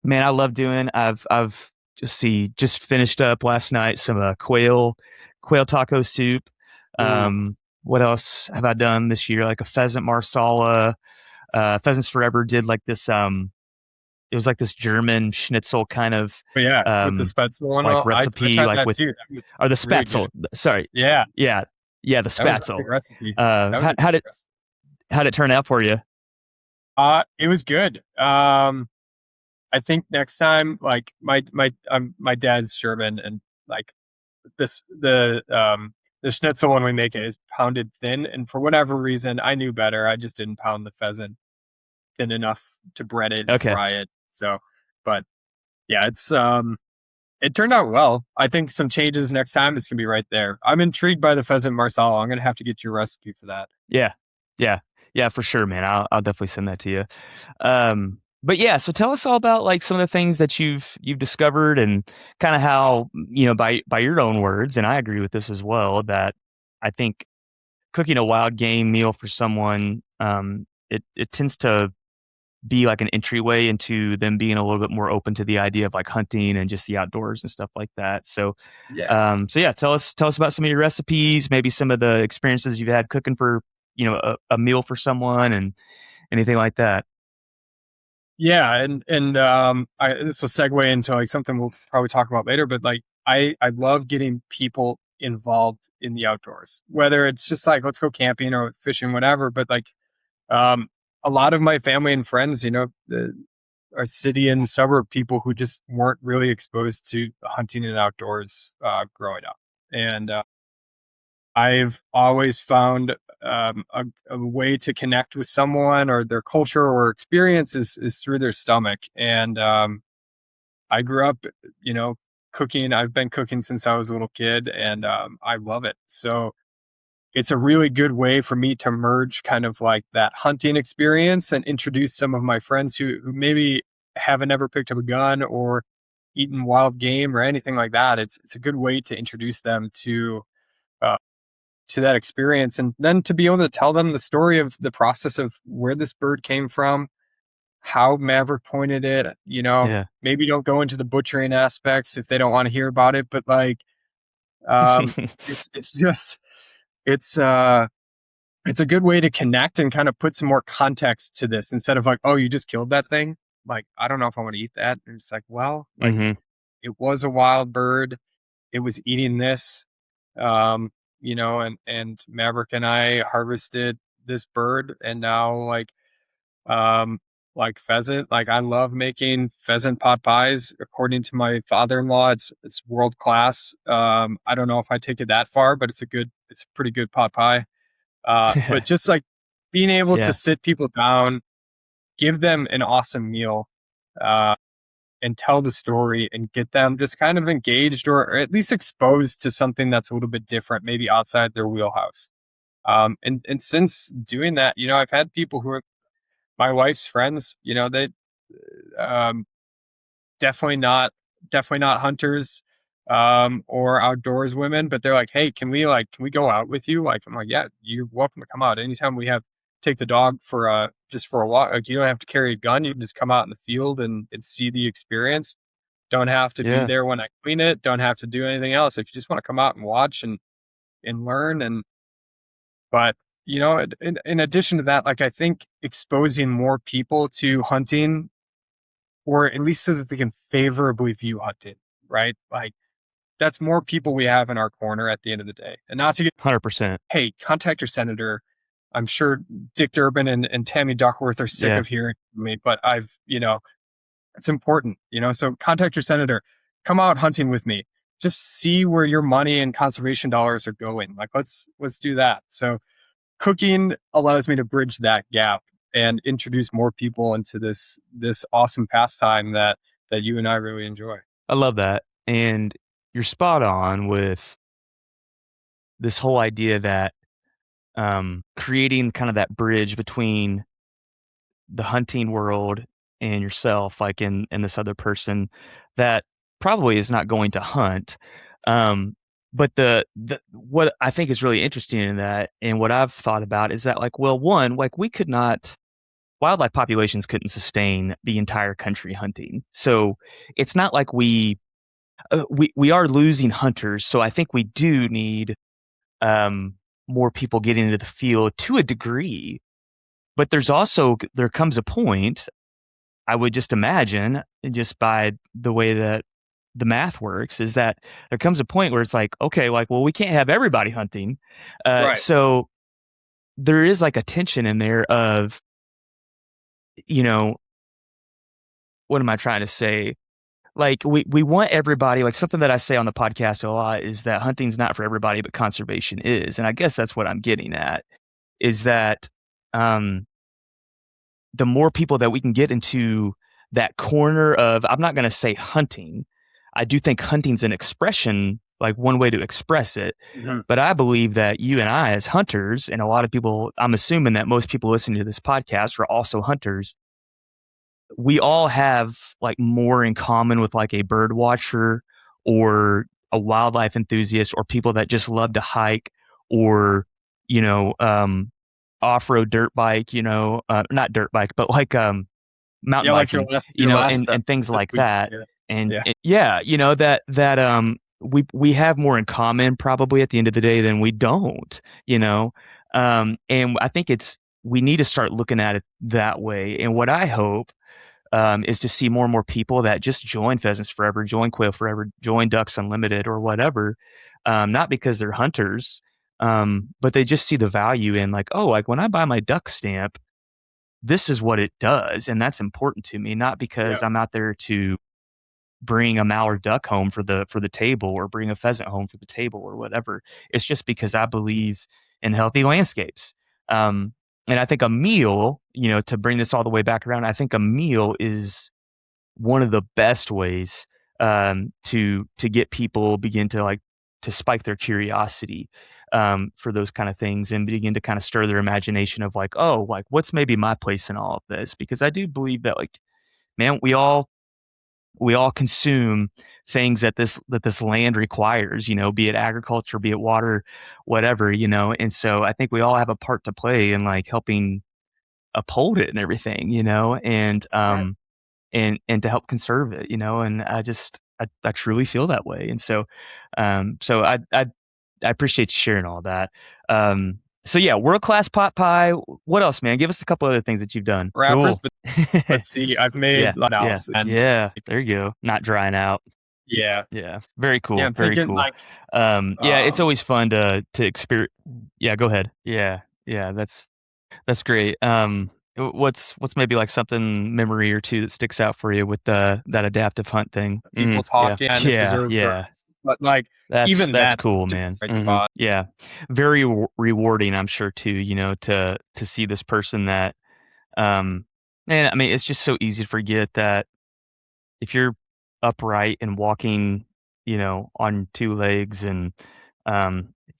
man, I love doing. I've just finished up last night some quail taco soup. Ooh. What else have I done this year? Like a pheasant marsala. Pheasants Forever did like this. It was like this German schnitzel kind of But yeah, with the um Spätzle and like all, I recipe, tried like that with too. That was or the really spatzel. good. Sorry, Yeah, yeah, yeah, the that was a great spatzel. recipe. Uh, That was how, a how great did recipe. how'd it turn out for you? It was good. I think next time, like my dad's German, and like this the schnitzel when we make it is pounded thin, and for whatever reason, I knew better. I just didn't pound the pheasant thin enough to bread it and Okay. fry it. So, but yeah, it turned out well. I think some changes next time is gonna be right there. I'm intrigued by the pheasant marsala. I'm gonna have to get your recipe for that. Yeah. Yeah. Yeah, for sure, man. I'll definitely send that to you. But yeah, so tell us all about like some of the things that you've discovered, and kind of how, you know, by your own words, and I agree with this as well, that I think cooking a wild game meal for someone, it tends to be like an entryway into them being a little bit more open to the idea of like hunting and just the outdoors and stuff like that. Yeah. So yeah, tell us about some of your recipes, maybe some of the experiences you've had cooking for, you know, a meal for someone, and anything like that. Yeah, and this will segue into like something we'll probably talk about later, but like I love getting people involved in the outdoors, whether it's just like let's go camping or fishing, whatever. But like um, a lot of my family and friends, are city and suburb people who just weren't really exposed to hunting and outdoors growing up, and I've always found a way to connect with someone or their culture or experience is through their stomach. And I grew up, you know, cooking. I've been cooking since I was a little kid, and I love it. So it's a really good way for me to merge kind of like that hunting experience and introduce some of my friends who maybe haven't ever picked up a gun or eaten wild game or anything like that. It's a good way to introduce them uh, to that experience, and then to be able to tell them the story of the process of where this bird came from, how Maverick pointed it. Yeah. Maybe don't go into the butchering aspects if they don't want to hear about it, but like um it's just it's uh it's a good way to connect and kind of put some more context to this instead of like, oh, you just killed that thing, like I don't know if I want to eat that. And it's like, well, like Hmm. it was a wild bird, it was eating this, um, and Maverick and I harvested this bird, and now um, like pheasant, like I love making pheasant pot pies. According to my father-in-law, it's world class. I don't know if I take it that far, but it's a pretty good pot pie. But just like being able to Yeah. sit people down, give them an awesome meal, uh, and tell the story and get them just kind of engaged or at least exposed to something that's a little bit different, maybe outside their wheelhouse. And since doing that, I've had people who are my wife's friends, they um, definitely not definitely not hunters or outdoors women, but they're like, hey, can we go out with you? Like, I'm like, yeah, you're welcome to come out anytime. We have take the dog for just for a walk. Like, you don't have to carry a gun, you can just come out in the field and see the experience. Don't have to be Yeah. there when I clean it, don't have to do anything else. If you just want to come out and watch and learn. And but in addition to that, like I think exposing more people to hunting, or at least so that they can favorably view hunting, right? Like that's more people we have in our corner at the end of the day. And not to get, 100%. hey, contact your senator. I'm sure Dick Durbin and Tammy Duckworth are sick Yeah. of hearing from me, but it's important, so contact your senator, come out hunting with me, just see where your money and conservation dollars are going. Like, let's do that. So cooking allows me to bridge that gap and introduce more people into this awesome pastime that you and I really enjoy. I love that. And you're spot on with this whole idea that creating kind of that bridge between the hunting world and yourself, like in this other person that probably is not going to hunt. But the what I think is really interesting in that, and what I've thought about is that, like, well, one, like we could not wildlife populations couldn't sustain the entire country hunting. So it's not like we are losing hunters. So I think we do need um, more people getting into the field to a degree. But there comes a point, I would just imagine, just by the way that the math works, is that there comes a point where it's like, okay, like, well, we can't have everybody hunting. Right. So there is like a tension in there of, you know, what am I trying to say? Like we want everybody, like something that I say on the podcast a lot is that hunting's not for everybody, but conservation is. And I guess that's what I'm getting at is that um the more people that we can get into that corner of, I'm not going to say hunting. I do think hunting's an expression, like one way to express it. Mhm. But I believe that you and I, as hunters, and a lot of people, I'm assuming that most people listening to this podcast are also hunters. We all have like more in common with like a bird watcher or a wildlife enthusiast or people that just love to hike or, you know, off-road dirt bike, not dirt bike, but like mountain Yeah, like biking, your last and things like weeks. that. Yeah. And, Yeah. and yeah, that we have more in common probably at the end of the day than we don't, and I think we need to start looking at it that way. And what I hope is to see more and more people that just join Pheasants Forever, join Quail Forever, join Ducks Unlimited or whatever, not because they're hunters, but they just see the value in like, oh, like when I buy my duck stamp, this is what it does, and that's important to me, not because Yeah. I'm out there to bring a mallard duck home for the table or bring a pheasant home for the table or whatever. It's just because I believe in healthy landscapes. And I think a meal, to bring this all the way back around, I think a meal is one of the best ways to get people begin to like to spike their curiosity for those kind of things and begin to kind of stir their imagination of like, oh, like what's maybe my place in all of this? Because I do believe that like, man, we all consume things that this land requires, be it agriculture, be it water, whatever, and so I think we all have a part to play in like helping uphold it and everything, and Right. and to help conserve it, and I truly feel that way. And so I appreciate you sharing all that. So yeah, world class pot pie. What else, man? Give us a couple other things that you've done. Wrappers, Cool. but let's see. I've Yeah, made yeah, else, and yeah. There you go. Not drying out. yeah, Yeah, very yeah. cool. I'm Very thinking cool. like Yeah, it's um, always fun to experience. Yeah, go ahead. Yeah, yeah. That's great. What's maybe like something memory or two that sticks out for you with that adaptive hunt thing? people Yeah, talking and yeah, reserve yeah. birds, but like even That's that cool, just man. right spot. Yeah, very rewarding, I'm sure too. To see this person that, man. I mean, it's just so easy to forget that if you're upright and walking, on two legs and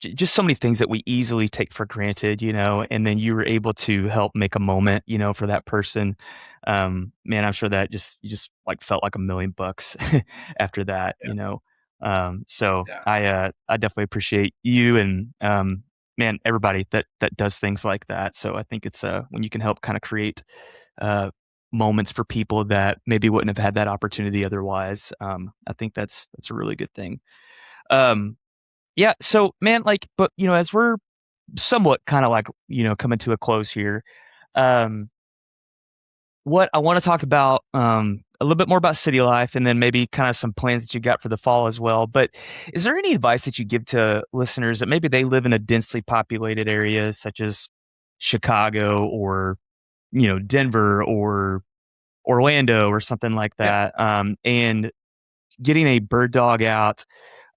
just so many things that we easily take for granted, and then you were able to help make a moment, for that person. Man, I'm sure that you just like felt like $1,000,000 after that, Yeah, So yeah. I definitely appreciate you and, man, everybody that does things like that. So I think it's, when you can help kind of create, uh, moments for people that maybe wouldn't have had that opportunity otherwise. I think that's a really good thing. Um, yeah. So, man, like, but as we're somewhat kind of like, coming to a close here. Um, what I want to talk about, a little bit more about city life and then maybe kind of some plans that you got for the fall as well. But is there any advice that you give to listeners that maybe they live in a densely populated area such as Chicago or, Denver or Orlando or something like Yeah. that? And getting a bird dog out,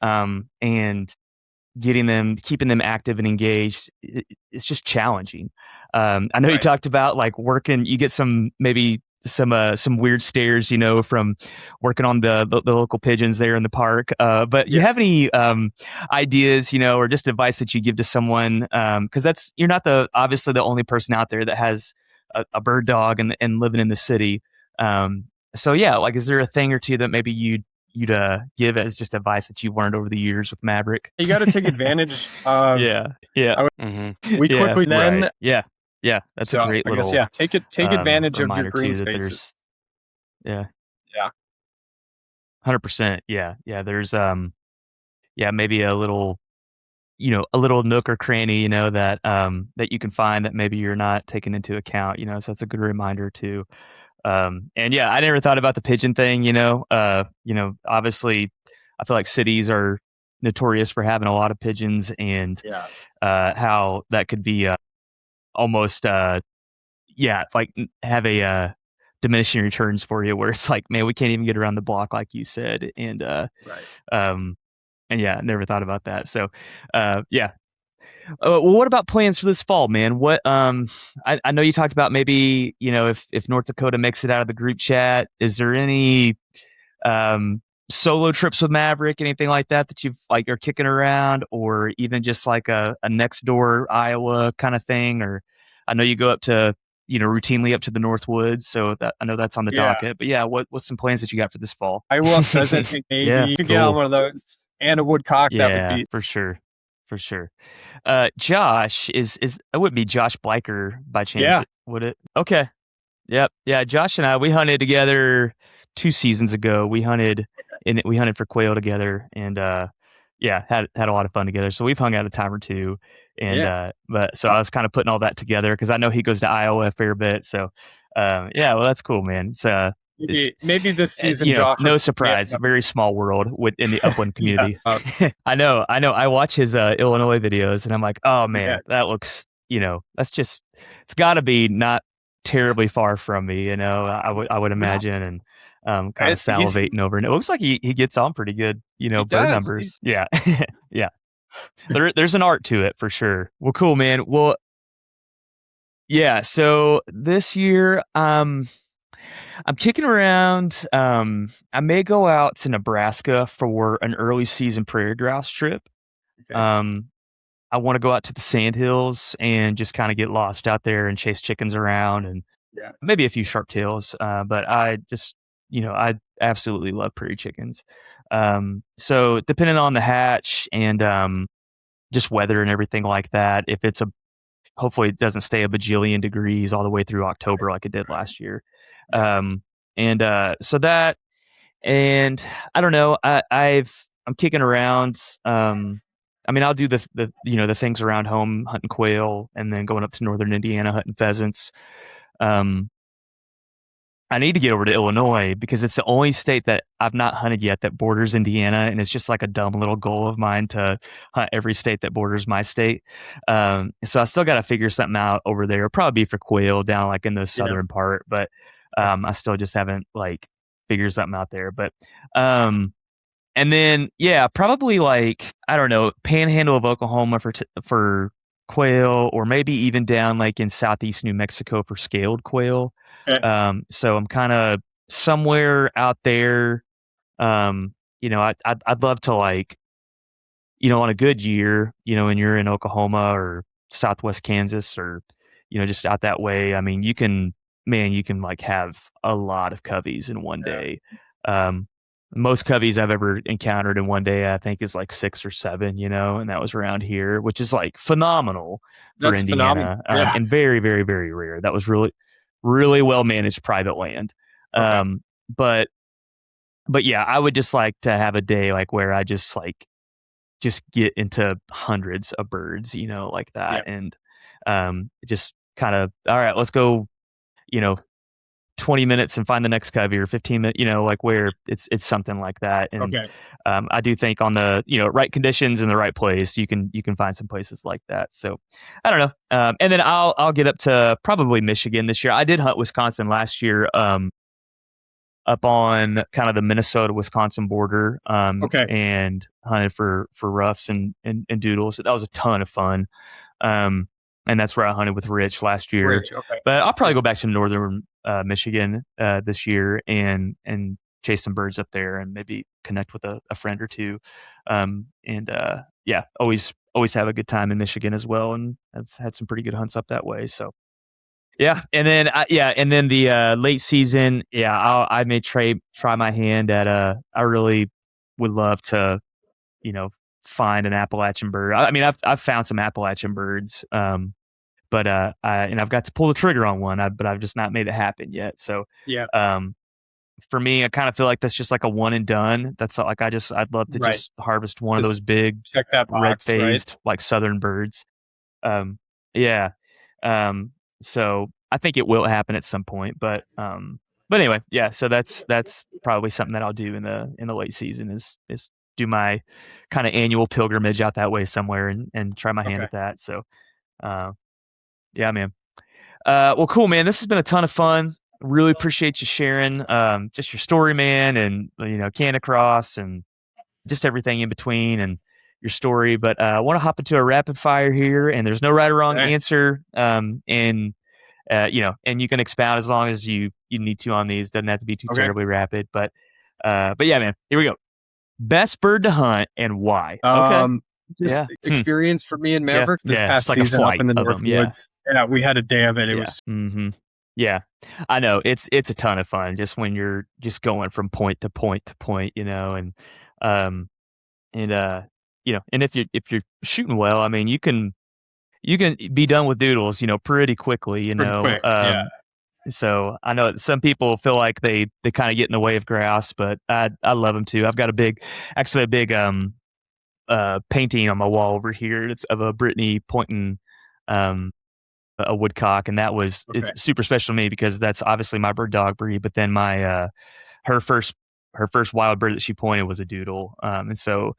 and keeping them active and engaged, it's just challenging. I know you Right. talked about like working, you get maybe some weird stares, from working on the local pigeons there in the park. But you have Yes. any ideas, or just advice that you give to someone? Because you're not obviously the only person out there that has a bird dog and living in the city. So yeah, like, is there a thing or two that maybe you'd give as just advice that you've learned over the years with Maverick? You got to take advantage of. Yeah, yeah. Mhm. We Yeah, quickly then. right. Yeah, yeah, that's a So great I guess little, take advantage of your reminder green too that spaces. there's yeah, Yeah. 100%, yeah, yeah, there's, yeah, maybe a little nook or cranny, that you can find that maybe you're not taking into account, so that's a good reminder too. And yeah, I never thought about the pigeon thing, obviously, I feel like cities are notorious for having a lot of pigeons and, Yeah. how that could be, almost, yeah, like, have diminishing returns for you where it's like, "Man, we can't even get around the block," like you said, Right. um, and yeah, never thought about that, so, yeah. Well, what about plans for this fall, man? I know you talked about maybe, if North Dakota makes it out of the group chat, is there any, um, solo trips with Maverick, anything like that that you've like are kicking around, or even just like a next door Iowa kind of thing? Or I know you go up to routinely up to the North Woods, so that I know that's on the Yeah. docket. But yeah, what's some plans that you got for this fall? Iowa pheasant, maybe Yeah, you could get on cool. one of those, and a woodcock. That would Yeah, be. for sure, for sure. Josh is it wouldn't be Josh Bleicher by chance, Yeah. would it? Okay. Yep. Yeah, Josh and I, we hunted together 2 seasons ago. We hunted for quail together and, yeah, had a lot of fun together. So we've hung out a time or 2 and, Yeah. but so Uh, I was kinda putting all that together because I know he goes to Iowa a fair bit. So, yeah, well, that's cool, man. maybe this season, Josh. No Yeah. surprise, very small world within the upland community. Yes. I know. I watch his, Illinois videos and I'm like, "Oh, Yeah. man, that looks," that's just it's gotta be not terribly far from me, I would No, imagine, and, kinda he's salivating over and it looks like he gets on pretty good, he bird does. numbers. Yeah. Yeah. There's an art to it for sure. Well, cool, man. Well, yeah, so this year, I'm kicking around. I may go out to Nebraska for an early season prairie grouse trip. Okay. Um, I want to go out to the sandhills and just kind of get lost out there and chase chickens around and Yeah. maybe a few sharp tails. But I just, I absolutely love prairie chickens. So depending on the hatch and just weather and everything like that, if it's hopefully it doesn't stay a bajillion degrees all the way through October like it did last year. Yeah. So that, and I don't know, I'm kicking around. I mean, I'll do the things around home, hunting quail, and then going up to northern Indiana hunting pheasants. Um, I need to get over to Illinois because it's the only state that I've not hunted yet that borders Indiana, and it's just like a dumb little goal of mine to hunt every state that borders my state. So I still got to figure something out over there. It'll probably be for quail down like in the Yeah. southern part, but Yeah. I still just haven't like figured something out there. But and then yeah, probably like I don't know, panhandle of Oklahoma for quail, or maybe even down like in southeast New Mexico for scaled quail. Okay. So I'm kind of somewhere out there. I'd love to like, on a good year, when you're in Oklahoma or Southwest Kansas or, just out that way. I mean, you can like have a lot of coveys in one Yeah. day. Most coveys I've ever encountered in one day, I think is like 6 or 7, and that was around here, which is like phenomenal for That's phenomenal. Indiana, Yeah. and very, very, very rare. That was really, really well managed private land. Okay. But yeah, I would just like to have a day like where I just like just get into hundreds of birds, like that. Yeah. And just kind of, all right, let's go, you know, 20 minutes and find the next covey, or 15 minutes, like where it's something like that. And Okay. I do think on the, right conditions in the right place, you can find some places like that. So I don't know. And then I'll get up to probably Michigan this year. I did hunt Wisconsin last year, up on kind of the Minnesota Wisconsin border, Okay. and hunted for roughs and doodles. That was a ton of fun. Um, and that's where I hunted with Rich last year. Bridge. Okay. But I'll probably Yeah. go back to northern Michigan this year and chase some birds up there, and maybe connect with a friend or two. And yeah, always have a good time in Michigan as well, and I've had some pretty good hunts up that way. So yeah, and then the late season, yeah, I may try my hand at I really would love to, you know, find an Appalachian bird. I mean, I've found some Appalachian birds, but and I've got to pull the trigger on one, but I've just not made it happen yet. So, Yeah. um, for me, I kind of feel like that's just like a one and done. That's like I'd love to Right. just harvest one of those Just big check that red box, right? phased like southern birds. Um, yeah. Um, so I think it will happen at some point, but anyway, yeah. So that's probably something that I'll do in the late season is do my kind of annual pilgrimage out that way somewhere and try my hand Okay. at that. So, uh, yeah, man. Well, cool, man. This has been a ton of fun. Really appreciate you sharing, just your story, man, and Canicross and just everything in between and your story. But I want to hop into a rapid fire here, and there's no right or wrong Okay. answer. And you can expound as long as you need to on these. Doesn't have to be too Okay. terribly rapid. But yeah, man. Here we go. Best bird to hunt and why? Okay. Just Yeah. experience for me and Yeah. Mavericks this Yeah. past Just like a season up flight in the of North them. Yeah. Woods. Yeah, we had a day of it. It Yeah. was Mm-hmm. Yeah. I know. It's a ton of fun just when you're just going from point to point to point, um and and if you're shooting well, I mean, you can be done with. Pretty quickly. pretty quick. Yeah. So I know some people feel like they kind of get in the way of grouse, but I love them too. I've got actually a big painting on my wall over here. It's of a Brittany pointing um a woodcock, and it's Okay. super special to me because that's obviously my bird dog breed. But then her first her first wild bird that she pointed was a doodle, and so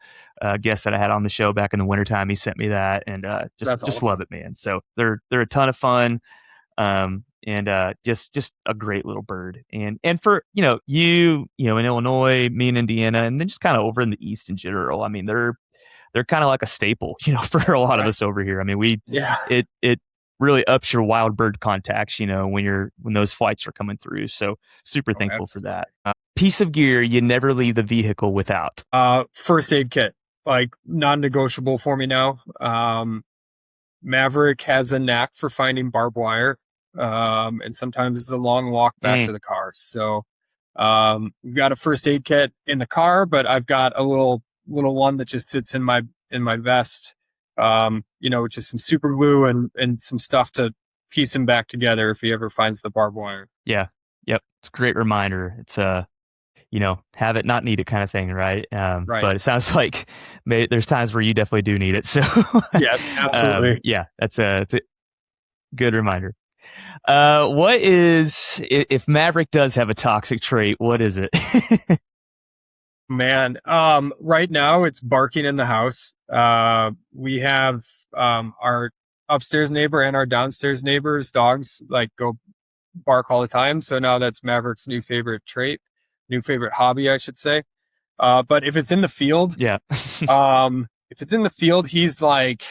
guest that I had on the show back in the wintertime, he sent me that, and That's just love awesome. it, man. So they're a ton of fun, and just a great little bird. And for in Illinois, me in Indiana, and then just kind of over in the East in general. I mean, they're kind of like a staple, for a lot of Right. us over here. I mean, Yeah. it really ups your wild bird contacts, when those flights are coming through. So super Oh, thankful for absolutely. that. Piece of gear you never leave the vehicle without. First aid kit, like non-negotiable for me now. Maverick has a knack for finding barbed wire. And sometimes it's a long walk back Mm, to the car. So, we've got a first aid kit in the car, but I've got a little one that just sits in my vest. Just some super glue and some stuff to piece him back together if he ever finds the barbed wire. yeah. Yep. It's a great reminder. It's have it, not need it kind of thing, right? Right. But it sounds like there's times where you definitely do need it. So, Yes, absolutely. yeah, it's a good reminder. What is if Maverick does have a toxic trait? What is it? Man, right now it's barking in the house. We have our upstairs neighbor and our downstairs neighbor's dogs like go bark all the time. So now that's Maverick's new favorite trait, new favorite hobby, I should say. But if it's in the field, Yeah. he's like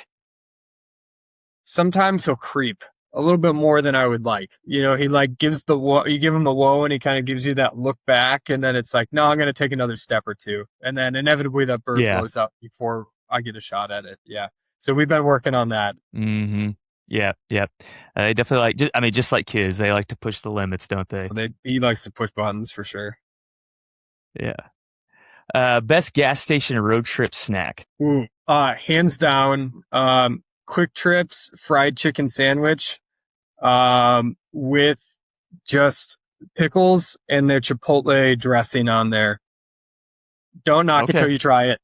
sometimes he'll creep a little bit more than I would like. He like gives you give him the whoa and he kind of gives you that look back. And then it's like, no, I'm going to take another step or two. And then inevitably that bird Yeah. blows up before I get a shot at it. Yeah. So we've been working on that. Mm-hmm. Yeah. Yeah. They definitely just like kids, they like to push the limits, don't they? He likes to push buttons for sure. Yeah. Best gas station road trip snack. Ooh, hands down, Quick Trips fried chicken sandwich, with just pickles and their chipotle dressing on there. Don't knock it Okay. till you try it.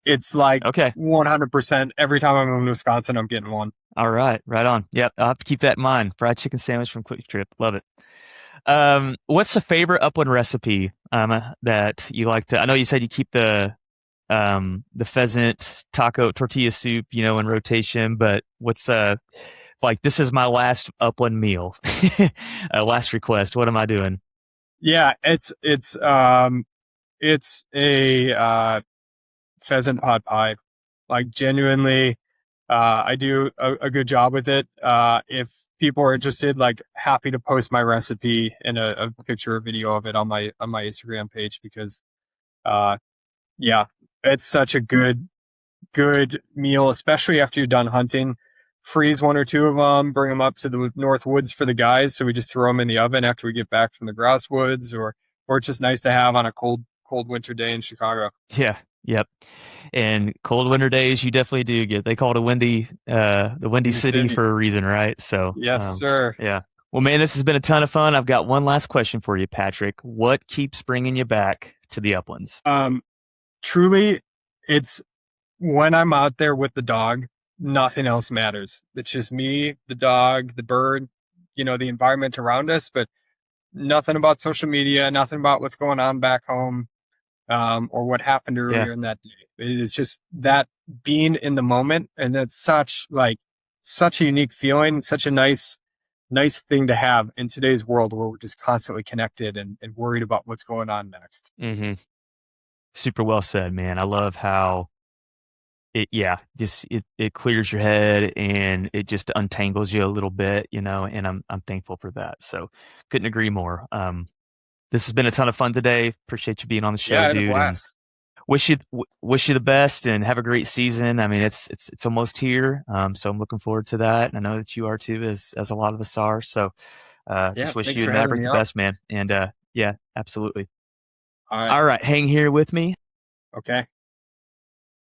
it's like Okay. 100% every time I'm in Wisconsin, I'm getting one. All right. Right on. Yep. I'll have to keep that in mind. Fried chicken sandwich from Quick Trip. Love it. What's the favorite upland recipe that you like to? I know you said you keep the pheasant taco tortilla soup, in rotation, but what's like this is my last upland meal. Last request. What am I doing? Yeah, it's a pheasant pot pie. Like genuinely, I do a good job with it. If people are interested, like happy to post my recipe and a picture or video of it on my Instagram page because uh yeah, it's such a good meal, especially after you're done hunting. Freeze one or two of them, bring them up to the North Woods for the guys. So we just throw them in the oven after we get back from the grouse woods, or it's just nice to have on a cold winter day in Chicago. Yeah. Yep. And cold winter days, you definitely do get. They call it the windy In the city city. for a reason, right? So, Yes, sir. yeah. Well, man, this has been a ton of fun. I've got one last question for you, Patrick. What keeps bringing you back to the uplands? Truly, it's when I'm out there with the dog, nothing else matters. It's just me, the dog, the bird, the environment around us, but nothing about social media, nothing about what's going on back home, or what happened Yeah. earlier in that day. It is just that being in the moment. And it's such a unique feeling, such a nice thing to have in today's world where we're just constantly connected and worried about what's going on next. Hmm. Super well said, man. I love how it clears your head and it just untangles you a little bit, and I'm thankful for that. So couldn't agree more. This has been a ton of fun today. Appreciate you being on the Yeah, show, I had a dude, and blast. wish you the best and have a great season. I mean, it's almost here, so I'm looking forward to that. And I know that you are too, as a lot of us are. So Yeah, just wish thanks you for and having Maverick me the on. best, man. And yeah, absolutely. All right. All right, hang here with me. Okay.